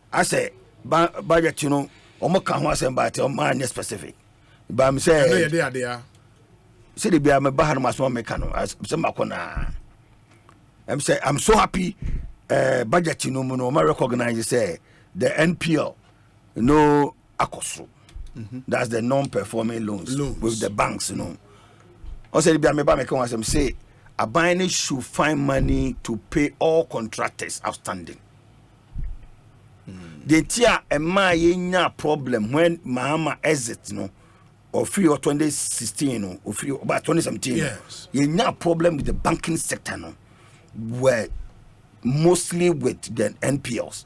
I say, budget, omo kan ho asem ba te o man specific. But I'm say, no, they say the be am ba han maso make no. Say makona. I'm say I'm so happy budget no recognize say the NPL no akoso. That's the non-performing loans with the banks, I say the be am ba make one say Abane should find money to pay all contractors outstanding. The tia a problem when Mahama exit or free or 2016 or free about 2017. Yes. You problem with the banking sector where mostly with the NPLs,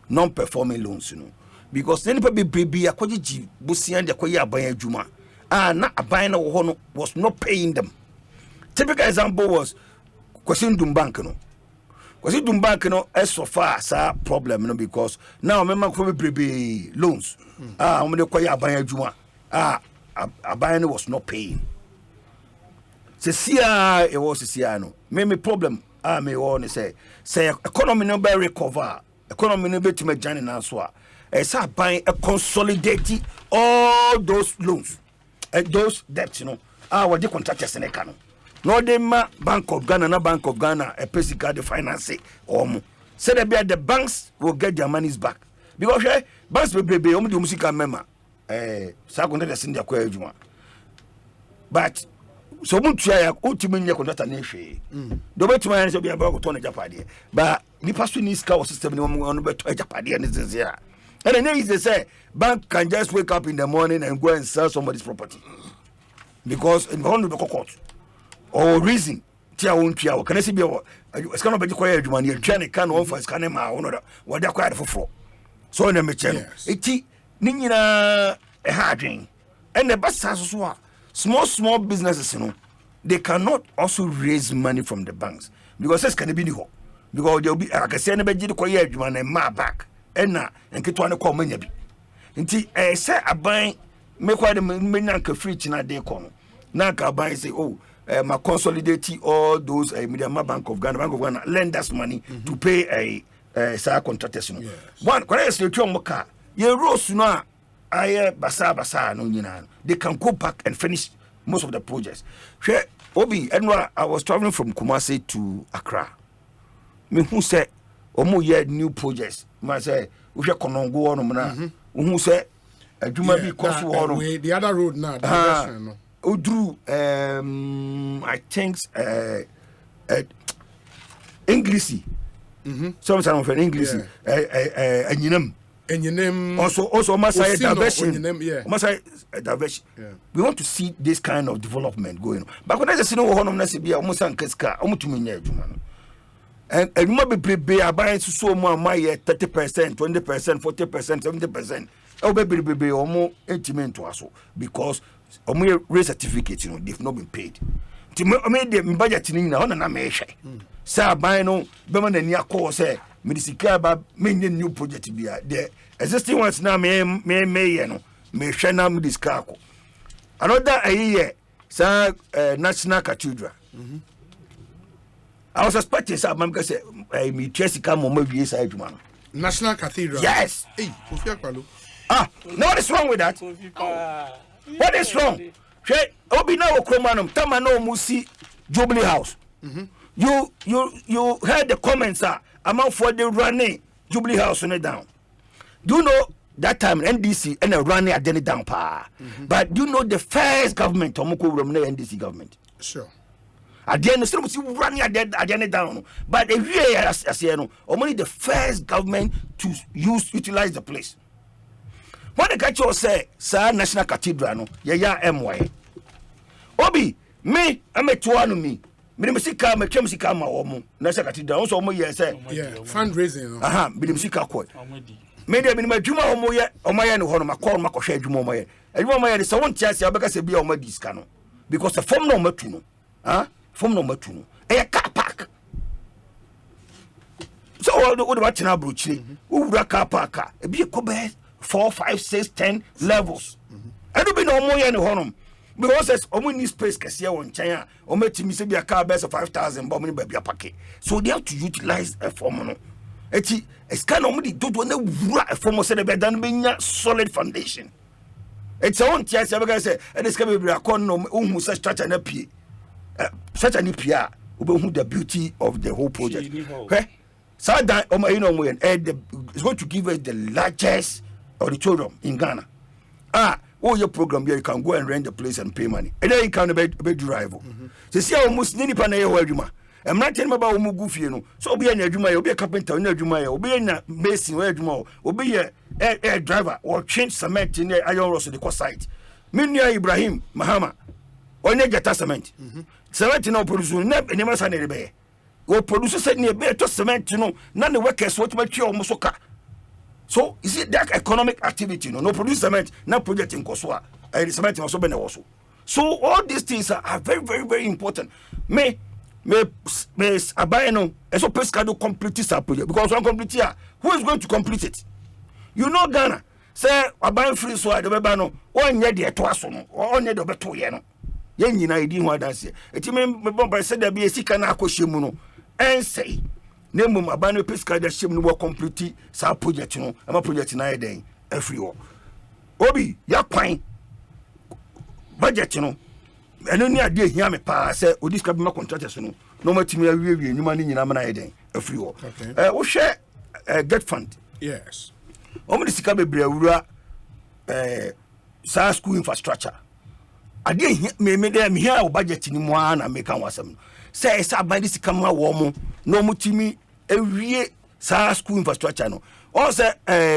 non-performing loans, because then people be a kwaji busi and the kwaya abaya juma. Not abaya was not paying them. Typical example was Kwasindum Bank, Because it don't bank as so far as a problem, because now member probably loans. When they call Abaya Juma, Abaya was not paying. It was a Siano. Maybe problem. May want to say economy no be recover. Economy no be to make Johnny Nanswa. It's buying a consolidating all those loans, those debts. What the contractors in the no de Bank of Ghana, na Bank of Ghana, a physical the finance say that the banks will get their monies back because banks will be do musical member second the send their but so much ultimately contract an issue do bet to man be about to Japan but the person needs car system on better Japan and this here and then they say bank can just wake up in the morning and go and sell somebody's property because in the court or reason tia won tia can see be it's kind of be quiet man you try can one for scan ma what they acquired for so na me cheno eti ni nyina e ha adwen and the best so small businesses they cannot also raise money from the banks because this can be ni ho because there will be akase na beji ko ye adwuma na ma back na enketo na ko manya bi nti say aban me kwa de me nyanka free china de ko no na ka aban say my consolidate all those Media Bank of Ghana lend us money to pay a contractors one correct say twa mo ka ye rose no a basa no nyina they can go back and finish most of the projects obi enwa I was traveling from Kumasi to Accra me who say omo ye new projects ma say we hwe konongo no na who say adwuma bi cost wo no the other road now direction no Udru I think English some of an English and also Masai diversion Masai diversion we want to see this kind of development going on but when I say no honum na se bia almost an keska omutumi nya adwuma no and adwuma bebrebe aban so mo amaye 30% 20% 40% 70% bebrebe omo entiment to aso because omo raise certificate they've not been paid ti me the budget ni na na me hwe sa aban no be ma na ni akọ say medicine ba me new project bia the existing ones na me ye no me hwe na medicine akọ another year sa national cathedral I was expecting some man say me Jessica mama wie sa adwuma no national cathedral yes hey Ofia Kwalo no what is wrong with that what is wrong obi na okromanum tama na omusi Jubilee House you heard the comments among for the running Jubilee House on it down do you know that time NDC and running at it down but do you know the first government omoko from the NDC government sure at the end of the running at it down but if you as you know only the first government to utilize the place when the catch say sir national cathedral no ya my obi me ametuano me sika me twem sika ma omo national cathedral so omo ye say fundraising no me sika ko me de me adwuma omo ye no ho no makọ makọhwe adwuma omo ye so won tia sia beka se bia omo di sika no because the form no matu no form no matu no e car park so what do what na brochire wura car park e bi ko be 4 5 6 10 levels I don't be no more in honum because omo need space kese won chan omo timi se bia car best 5,000 but money bia packet so they have to utilize a form no eti es kind of money do na wura a form so be dan be nya solid foundation it's on tia se be say e dey be bia kon no hu such structure na pie such an pia obo the beauty of the whole project so that it's going to give us the largest auditorium in Ghana. Your program here, you can go and rent the place and pay money. And then you can be drive. So see almost any pan a I'm not telling about Mugufi, no. So be an eduma, you'll be a carpenter, no eduma, you'll be a mason, where eduma, will be a driver or change cement in the iron ross of the coast site. Minya Ibrahim, Mahama, or Negata cement. Cement no produce, never san any bay. Or producer said near better cement, none the workers what make you almost okay. So is it that economic activity? No produce cement, no project in Koswa, and cement also been also. So all these things are very, very, very important. Me abayeno, and so Pescado complete this project because one complete here. Who is going to complete it? You know Ghana. Say abayin free so the bebano, one year the toasono, or on the beto yeno. Yen yina idi ho adanse. Eti me bomba said there be a sika na akohye no. And say name abano Pescado shim no complete sa project no. Ama project na eden everywhere. Obi ya kwan budget no. Eno ni ade hia me pa say odis ka be ma contractors no matimi awie nyuma ni nyina na eden everywhere. Wo hwe get fund. Yes. Omo di sika bebre awura sa school infrastructure. Ade me dem hia o budget ni mo na make kan wasam. Say sa ba di sika ma wo mo no mutimi awie sa school infrastructure no. O say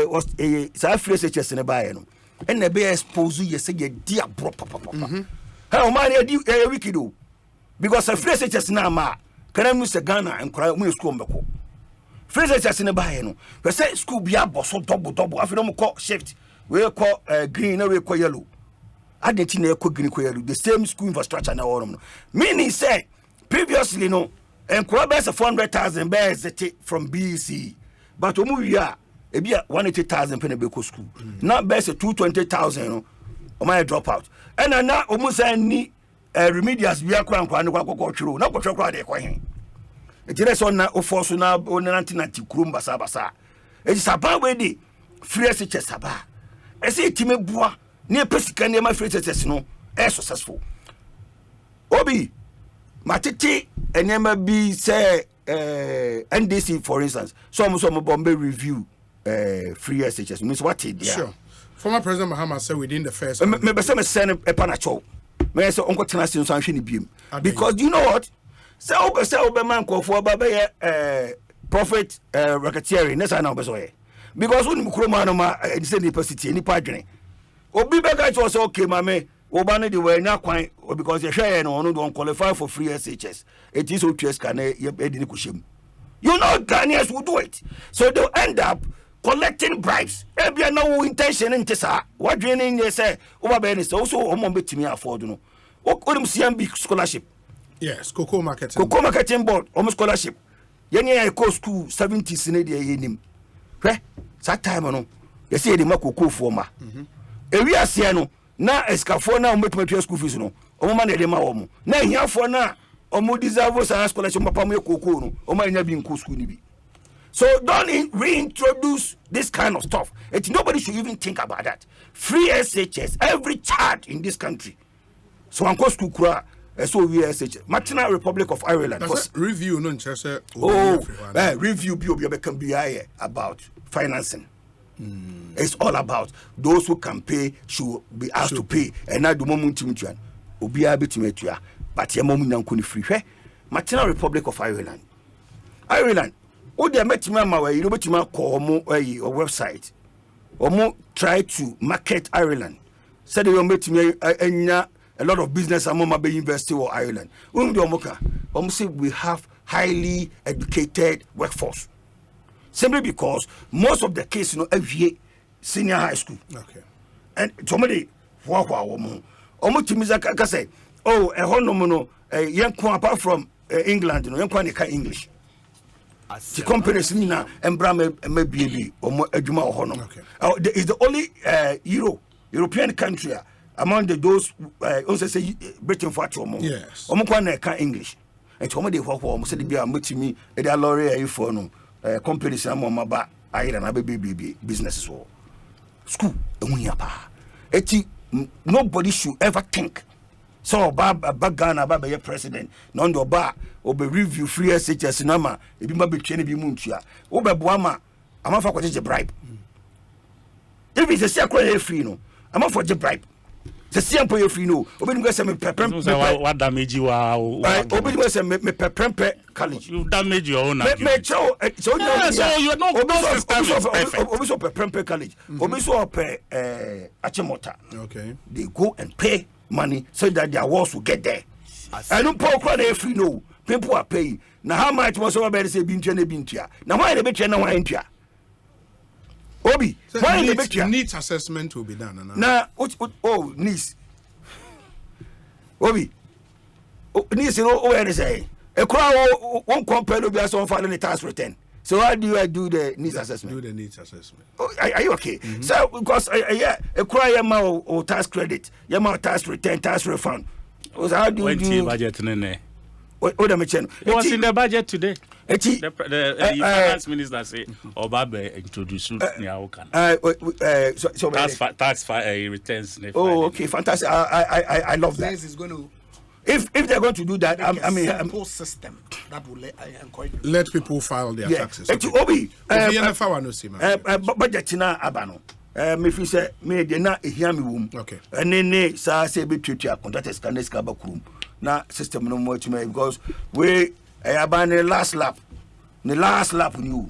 was sa free SHS ne bae no. And na be expose you say ye di abro papa. How man a wicked because a free SHS na ma can I miss Ghana and cry when school mbeko. Phrases as in a buy no. We say school be a boss double. After no call shift. We call green and we call yellow. I didn't know green yellow. The same school infrastructure now all. Meaning say previously no and Kwabes 400,000 bears from BC. But we are a 180,000 penny beko school. Now bears 220,000 no. My drop out. And now almost any remedials we are crying kwa kwa churu. Na kwa churu de kwa hin. It on na ofoso na on 1990 kurum basa. It is about we di free SHS saba. I say time bua near pesika near my free SHS no successful. Obi matete enema bi say NDC for instance. Some Bombay review free SHS means what it yeah. Sure. Former President Mahama said within the first me send a panacho. Me say onko tenase so anhwe ni biem. Because you know what? Say man ko for baba prophet racketeering nessa na obeso ye. Because when mukroma no ma say university ni padwene. Obi bega it was okay mame oba no de we nya kwan because ye hwe no no don qualify for free SHS. It is OTS can e di ni kushem. You know Ghanaians will do it. So they'll end up collecting bribes. Ebia no intention in tesa. What draining they say over be so omo betimi afford no. Odim CMB scholarship. Yes, Cocoa Marketing Board, almost scholarship. Yenye I go school 70s in the yenim. That time no. You see the cocoa former. We are seeing na escafo na umetumetua school fees no. Omo man de ma omo. Na hia for na omo deserve scholarship papa mo cocoa no. Omo nya bi nko school ni bi. So don't reintroduce this kind of stuff. Nobody should even think about that. Free SHS, every child in this country. So I'm going to kura. So we SHS. Maternal Republic of Ireland. That's review no interest. Review can be about financing. It's all about those who can pay should be asked to pay. And now the moment to obi abi to but your mom nan kuni free. Maternal Republic of Ireland. Oh, they met me my way. You know, but you call a website. Omo try to market Ireland. Said they met me a lot of business among my university or Ireland. Say we have highly educated workforce. Simply because most of the case, every senior high school. Okay. And somebody almost to me say, oh, a honomono, young apart from England, young English. The companies nina embra me bibi omo adwuma ohono. Is the only European country among those also say Britain for omo. Yes. Omo kwa na ka English. And omo dey hwahwa omo say dey ametimi e dey lorry ayi for no companies am omo ba ayira na be businesses so. School emunya pa. Eti nobody should ever think so Ghana be president no ndo ba obe review free SHS nama ebi ma betwe ne bi muntua obe boa ma amafa kwaje bribe if it's a secret free no amafa je bribe the simple free no obi ngo say me pepem what damage you are obi ngo say me pepem college you damage your own me chow so you know obi so pepem college obi so achimota okay they go and pay money so that their walls will get there. I don't poor crowd free no. People are paying. Now how much was over better say bintia? Now why the betcha now intia? Obi, why the betcha? Needs assessment will be done. Now needs. Obi. Needs where they say. A crowd won't compare to be so far in the tax return. So how do I do the needs assessment? Do the needs assessment. Are you okay? So because a cry or tax credit, your tax return, tax refund. How do you do budget nene? What am I saying? It was in the budget today. The finance minister say Obabe introduce tax returns. Oh, okay, fantastic. I love that. Is going to if they're going to do that, I mean, simple system that will let people file their taxes. Okay. Obi, budget na abano. Me fi say me de na ehia me wom. Okay. Ne sa say be twetwa contractors can ska ba kurum. Na system no mo tuma because we abane last lap. The last lap you.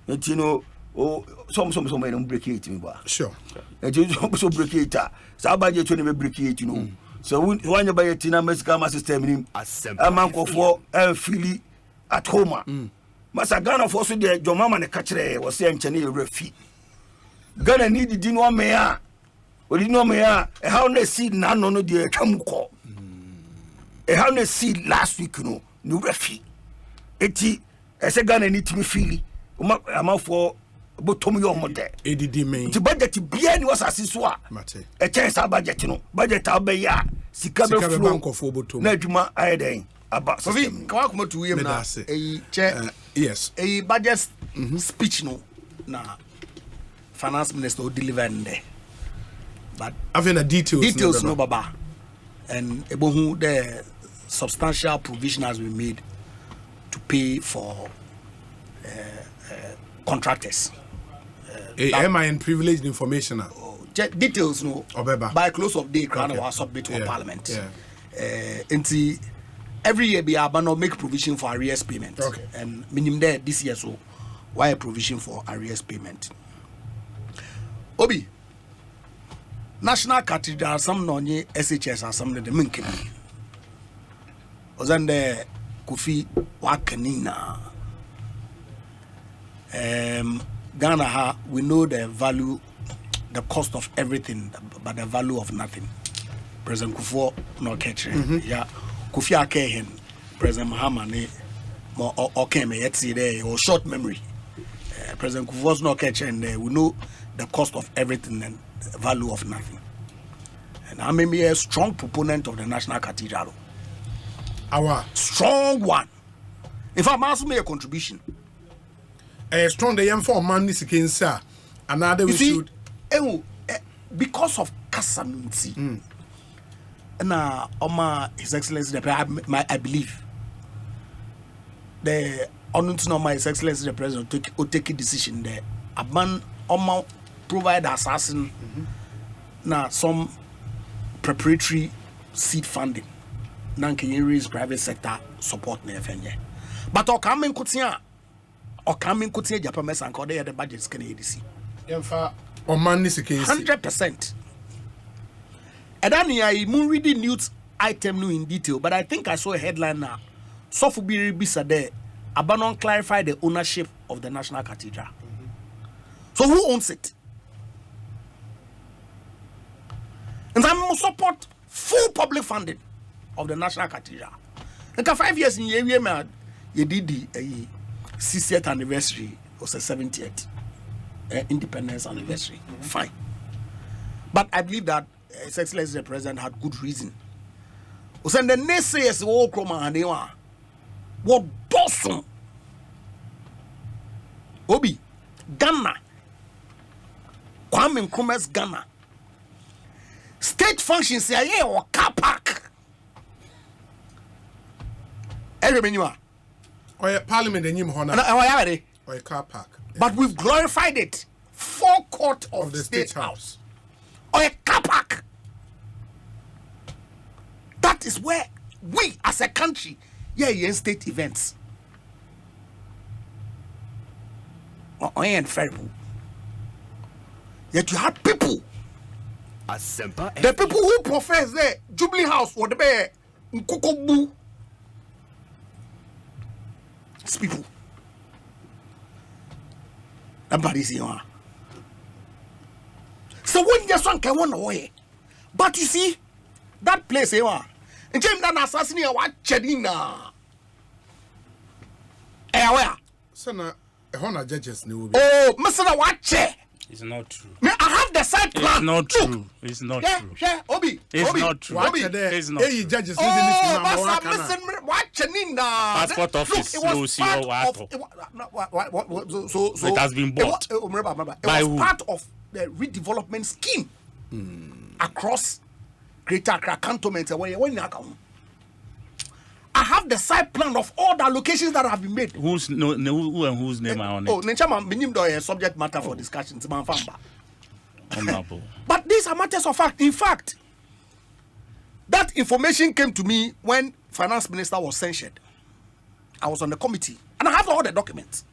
You know, some no break it me ba. Sure. And you so break it. Sa budget no be break it you know. So when you buy a tina Mexican system in a man for feel at home. Masa Ghana for so the Jomama ne kachre was saying Chene refi. Ghana need di no me a. Odi no me a how na seed na no de atwamuko. E how na seed last week no refi. Eti ese Ghana need to me feel. Ama for botom yo mo de. Edidi me. Ti budget bia ni was asiso a. Mate. E chance budget no. Budget abeya sika be flow. Bank of botom. Na adwuma ayeden. Aba so vi kwa kuma to yem na yes budget speech no na finance minister deliver there but having the details no baba and ebohu the substantial provision has been made to pay for contractors am I in privileged information details no by close of day crown was submit to parliament into every year be able make provision for arrears payment. Okay. And minimum there this year so why a provision for arrears payment. Obi National Cathedral some nonye SHS and some of the minkin. Ozande Kofi Wakanina. Ghana ha we know the value, the cost of everything, but the value of nothing. President Kufuor no catching. Yeah. Kofi Akehen, President Mahama, or came yet see there, or short memory. President Kufuor's not catching there. We know the cost of everything and the value of nothing. And I may be a strong proponent of the National Cathedral. Our strong one. In fact, I made a contribution. A strong the young for man is against sir. Another we should. Because of Kasanunsi. Na His Excellency I believe the His Excellency the President will take a decision there. A man provide assassin na some preparatory seed funding. Nan can raise private sector support na FNY. But coming Japan mess and the budgets can ADC. Or man is against 100%. And then I read the news item no in detail, but I think I saw a headline now. Sofubiri Bisade, Abanon clarified the ownership of the National Cathedral. So who owns it? And I must support full public funding of the National Cathedral. And 5 years in area, you did the 60th anniversary, or 70th independence anniversary. Fine. But I believe that His Excellency the President had good reason. Send the naysayers all chroma and they are what doesn't Obi Ghana Kwame Nkrumah's Ghana state functions here or car park. Everybody or Parliament and you honor or a car park. But we've glorified it. Forecourt of the State House. Or a car park. That is where we as a country, in state events. And terrible. Yet you had people. The people who profess there, Jubilee House or the Bear, Nkukobu. These people. Nobody's here. So when your son can run away, but you see that place here, and James that assassinate what Chedina. Where? Sana, honor judges new. Oh, Mr. Watche. It's not true. I have the side plan. It's not true. It's not true. Yeah, Obi. It's Obi. not true. Obi. It's not true. Judges passport office no see what. So it has been bought. It was part of the redevelopment scheme across Greater Accra Cantonment. I have the side plan of all the allocations that have been made. Who and whose name are on it? Oh, Nenchama minim do a subject matter for discussions. Honorable. But these are matters of fact. In fact, that information came to me when Finance Minister was censured. I was on the committee, and I have all the documents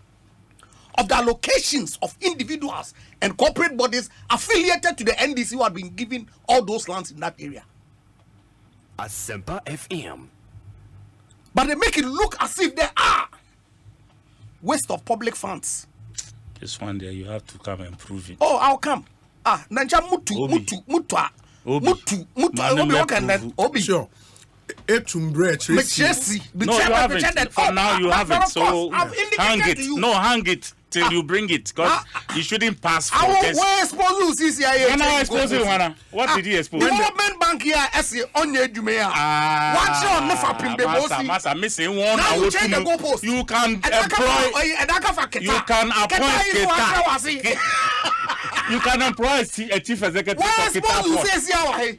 of the allocations of individuals and corporate bodies affiliated to the NDC who had been given all those lands in that area. Asempa FM. But they make it look as if they are. waste of public funds. This one there, you have to come and prove it. Oh, I'll come. Nanja mutu. Obi. Sure. No, you haven't. For now, you haven't. So hang it. No, hang it till you bring it. Because you shouldn't pass for this. Where expose you, CCIA? When I expose you, Hannah, what did he expose? Development Bank here, SC, on your Jumea. Watch your Master, missing one. Now you change the goalpost. You can employ. You can appoint Keta. You can employ a chief executive. Where expose you, CCIA?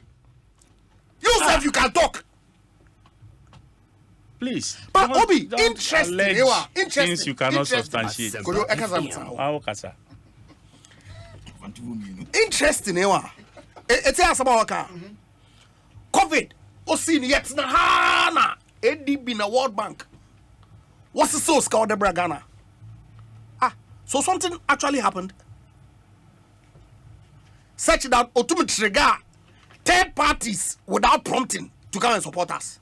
You said you can talk. Please. But Obi, interesting. Things you cannot substantiate. Interesting. It's a sabawaka. COVID. Osin yet na hana. ADB na World Bank. What's the source called the Bragana? So something actually happened. Such that ultimately trigger third parties without prompting to come and support us.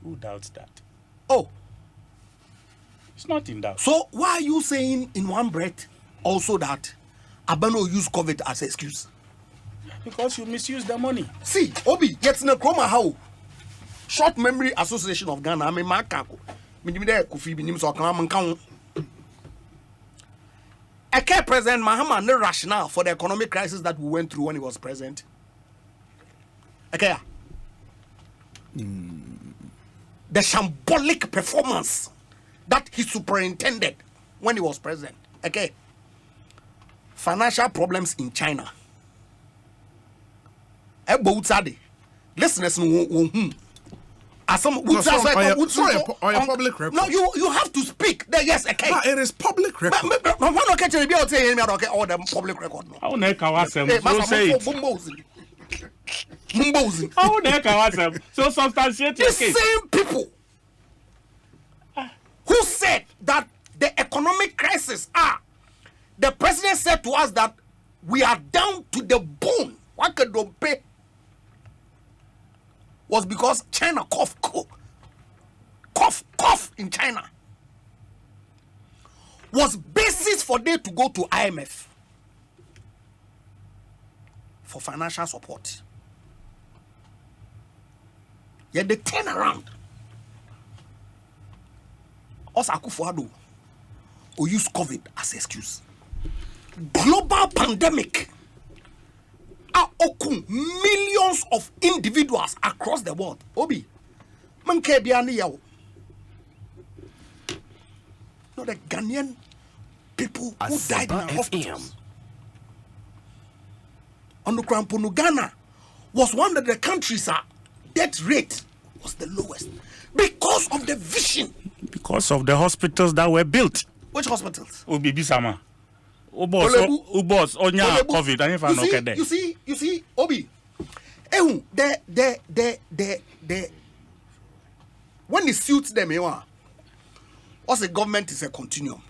Who doubts that? Oh. It's not in doubt. So why are you saying in one breath also that Abano used COVID as an excuse? Because you misuse the money. See, Obi, yet na Chroma how? Short Memory Association of Ghana, I mean, Makako. A care President Mahama no rationale for the economic crisis that we went through when he was president. Okay. The shambolic performance that he superintended when he was president. Okay. Financial problems in China. Listeners, public record. No, you have to speak. Yes, okay. But it is public record. Why not catch the bill saying all the public record? How say it? So substantiate the same people who said that the economic crisis the president said to us that we are down to the bone. What could they pay? Was because China cough in China was basis for them to go to IMF for financial support. Yet they turn around. Us Akufo-Addo or use COVID as excuse. Global pandemic. Millions of individuals across the world. Obi, man ke biani yawo. No, the Ghanaian people who died in our hospitals. On the Kramponu, Ghana was one of the countries death rate was the lowest because of the vision. Because of the hospitals that were built. Which hospitals? Obi Bisama. Ubos onya COVID. You see, Obi. When it suits them, us the government is a continuum,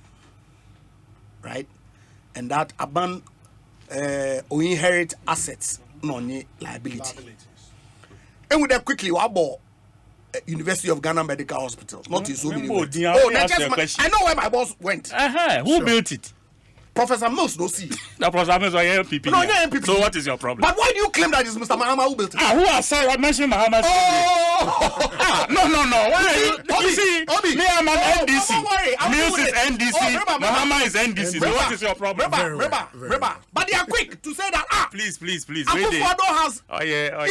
right? And that aban or inherit assets, no liability. And with that quickly, what about University of Ghana Medical Hospital? Not in so many words. I know where my boss went. Who built it? Professor Mills no see. The Professor Mills are MPP. No, you're MPP. So what is your problem? But why do you claim that it's Mr. Mahama who built it? Who has said I mentioned Mahama? No. Why you see, me I'm an NDC. Mills is NDC. Mahama is NDC. So what is your problem? Reba. But they are quick to say that Please. Akufo-Addo has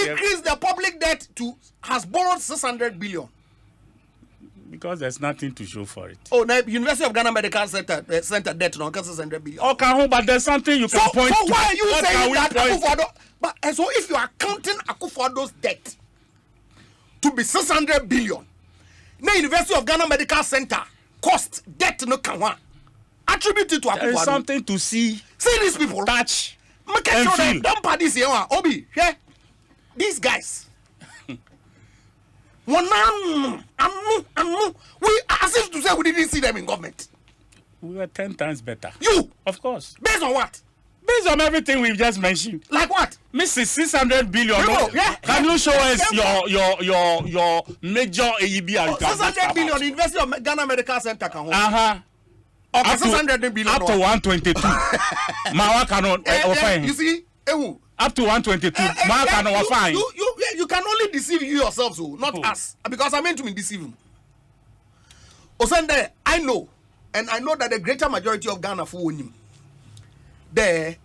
increased the public debt has borrowed 600 billion. Because there's nothing to show for it. Oh, now University of Ghana Medical Center debt no 600 billion. Okay, but there's something you can point to. So why are you saying that Akufo-Addo? But and so if you are counting Akufo-Addo's debt to be 600 billion, now University of Ghana Medical Center cost debt no can attributed to Akufo-Addo. There is something to see. See these people. Touch. Make sure that don't party here. Obi, yeah. These guys. We as if to say we didn't see them in government. We were 10 times better. You? Of course. Based on what? Based on everything we've just mentioned. Like what? Mrs. 600 billion. Can you show us your major AEB? 600 billion invested in Ghana Medical Center. Okay, 600 billion. Up to 122. Mawa cannot fine. You see, up to 122. Mawa cannot fine. You can only deceive you yourself, so not us, because I meant to be deceiving. Osande, I know, and I know that the greater majority of Ghana for him, the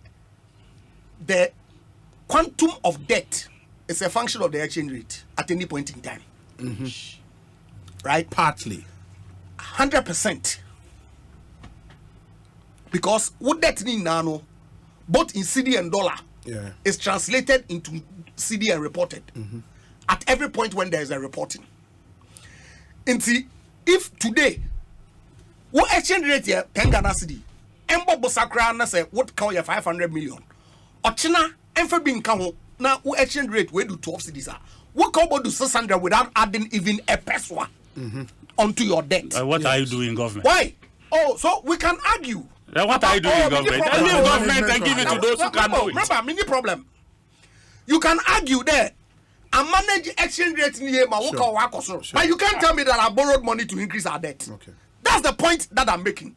quantum of debt is a function of the exchange rate at any point in time. Right? Partly. 100%. Because what debt in nano, both in CD and dollar, is translated into CD and reported at every point when there is a reporting. And see, if today, what exchange rate here, 10 Ghana CD, Embo Bosakra say what call you 500 million, or China, and for being count now, what exchange rate where do 12 cities are? What call do 600 without adding even a peso onto your debt? What are you doing, government? Why? Oh, so we can argue. What are you doing, government? Leave government and give it to those who can do it. Remember, mini problem. You can argue there and manage exchange rate in here, but you can't tell me that I borrowed money to increase our debt. Okay. That's the point that I'm making.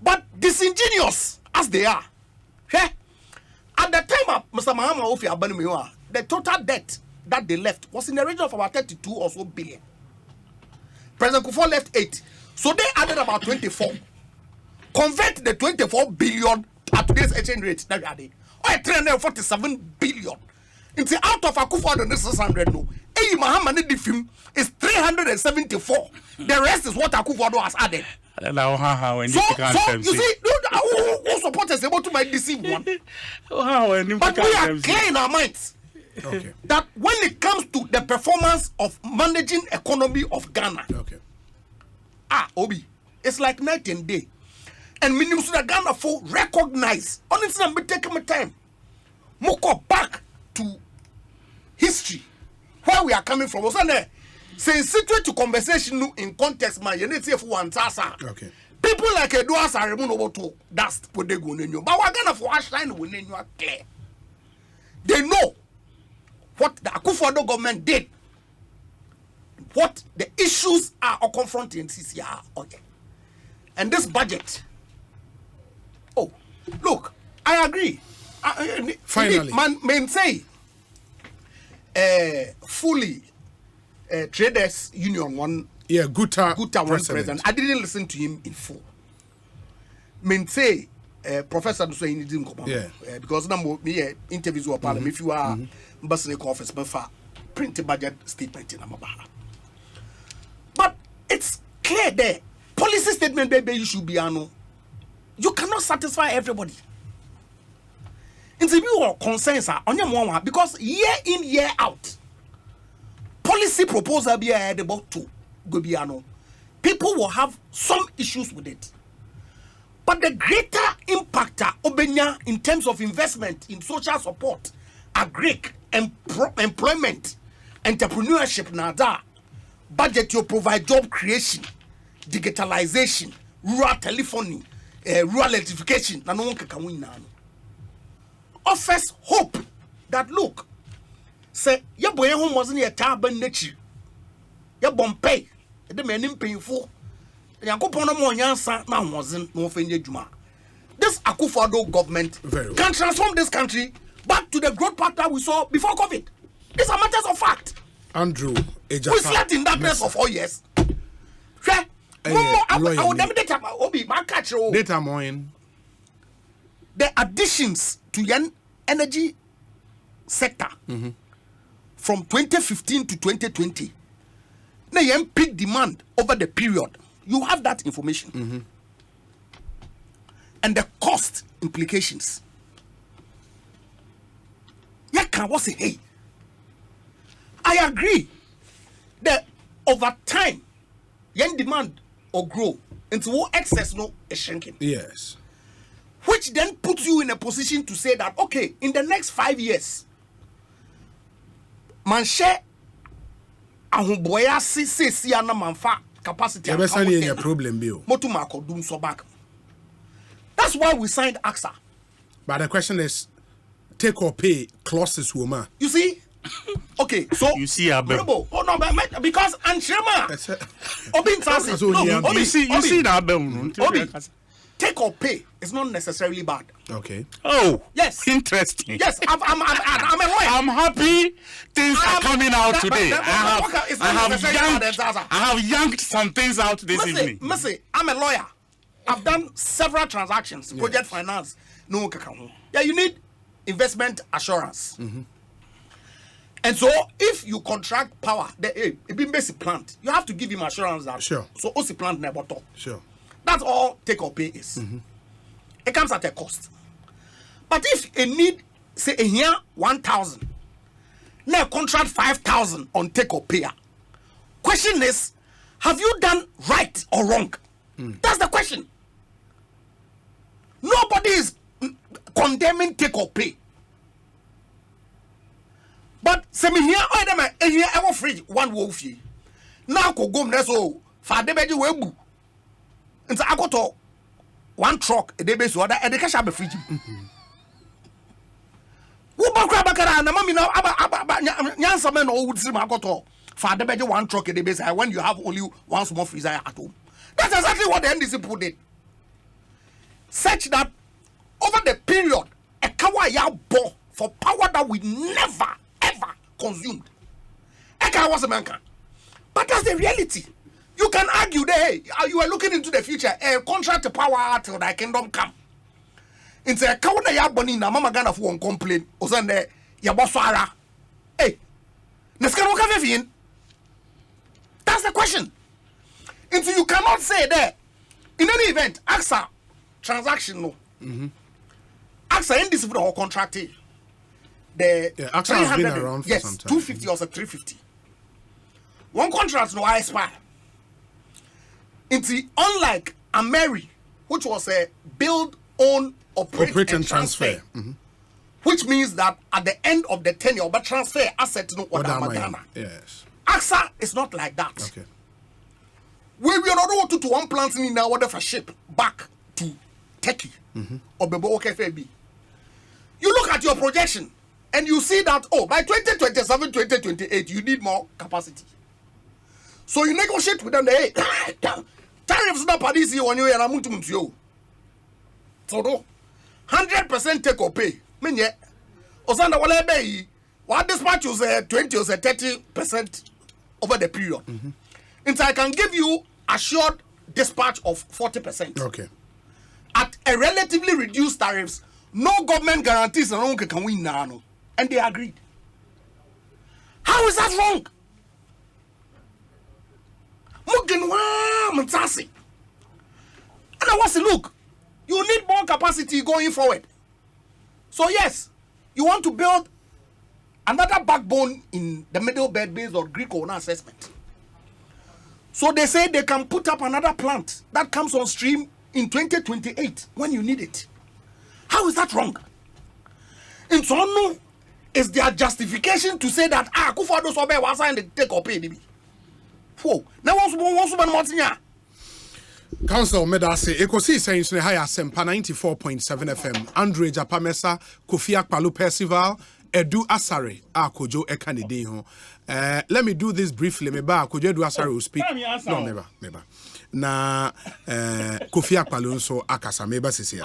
But disingenuous as they are, at the time of Mr. Mahama Ofi Abanimiwa, the total debt that they left was in the region of about 32 or so billion. President Kufuor left 8. So they added about 24. Convert the 24 billion at today's exchange rate. That are they. Or 347 billion. It's out of Akufo-Addo, this 600 no. Hey, Mahama need the film is 374. The rest is what Akufo-Addo has added. So you see, who supporters able to make deceive one? But we are clear in our minds that when it comes to the performance of managing economy of Ghana, Obi, it's like night and day. And minimum so that Ghana for recognize. Honestly, I'm taking my time. Moko back to history, where we are coming from. Say situate to conversation in context, man. You need to say for one tasa. Okay. People like Eduas are removed to dust what they go in you. But we're gonna for Ashline when you are clear. They know what the Akufo-Addo government did, what the issues are confronting CCR. Okay. And this budget. Oh, look, I agree. Finally, man say fully traders union one. Yeah, Guta one president. I didn't listen to him in full. Men say Professor Dusoini didn't come because now me interviews were parliament. If you are ambassador office, but print a budget statement in Amabaha. But it's clear there. Policy statement baby you should be ano. You cannot satisfy everybody. And the view or concerns are on your one because year in, year out, policy proposal be about to go beyond. People will have some issues with it. But the greater impact Obenya in terms of investment in social support, agric, employment, entrepreneurship, nada, budget you provide job creation, digitalization, rural telephony, rural electrification, na no one can win now. Offers hope that look, say ya boy home wasn't a taban nature. Ya bompay, the men in painful. Yankopon mo nyansa na wasn't no fenye juma. This Akufo-Addo government can transform this country back to the growth path that we saw before COVID. These are matters of fact. Andrew, we slept in darkness for 4 years. Data moin. The additions to the energy sector from 2015 to 2020, the peak demand over the period. You have that information and the cost implications. Yeah, can what say? Hey, I agree that over time, yen demand or grow into what excess no is shrinking. Yes. Which then puts you in a position to say that, okay, in the next 5 years, man share ahumboya si ana manfa capacity. A problem bill. Motumako dum so back. That's why we signed AXA. But the question is, take or pay clauses woman. You see? Okay, so you see Abel. Oh no, but because Anshema Obi Ntasi. No, you see that Abel. Take or pay is not necessarily bad. Okay. Oh, yes. Interesting. Yes, I'm a lawyer. I'm happy things are coming out today. I have yanked some things out this evening. Missy, I'm a lawyer. I've done several transactions, project finance. No, yeah, you need investment assurance. And so, if you contract power, the basic plant, you have to give him assurance that. Sure. So, OC plant never talk. Sure. That's all take or pay is. It comes at a cost. But if a need, say, a year 1,000, now contract 5,000 on take or pay. Question is, have you done right or wrong? That's the question. Nobody is condemning take or pay. But semi here, I here ever free one wolf. Now go go so for the baby webu. And so I got to one truck a day base order and the cash be free. Wo ba kra bakara na mami na nyansa men no would see my got to for the baby one truck a day base when you have only one small freezer at home. That's exactly what the NDC put in. Such that over the period a kawaya bought for power that we never ever consumed. Eka was a man can. But that's the reality. You can argue that hey, you are looking into the future, a contract to power till thy kingdom come. Into a cow that you boni na mama gana for one complaint. Osande ya boswara. Hey, neska no fin. That's the question. Into you cannot say that in any event, AXA transaction no. AXA in this for the whole contract. The AXA has been around for some time. 250 or 350. One contract no expire. Into unlike Ameri, which was a build, own, operate and transfer. Which means that at the end of the tenure, but transfer asset no order Madana. Yes. AXA is not like that. Okay. We are not to one plant in our order for ship back to Turkey or Bebo KFB. You look at your projection and you see that by 2027, 2028, you need more capacity. So you negotiate with them. Tariffs not this year on you and I'm to you. So no 100% take or pay. Menye Osanda wale be what dispatch was 20 or 30% over the period. And so I can give you assured dispatch of 40%. Okay. At a relatively reduced tariffs, no government guarantees and can win now. And they agreed. How is that wrong? And I was look, you need more capacity going forward. So yes, you want to build another backbone in the middle belt based on Greek owner assessment. So they say they can put up another plant that comes on stream in 2028 when you need it. How is that wrong? And so no, is their justification to say that Kufado Sobe was signed the take or pay DB. Whoa, now what's one Council Medase, Ekosiisen in High Asempa 94.7 FM, Andre Japamesa, Kofi Akpalu Percival, Edu Asare, Kojo Ekanide ho. Let me do this briefly. Meba Kojo Edu Asare will speak. No, meba. Na Kofi Akpalu so akasa meba sisi.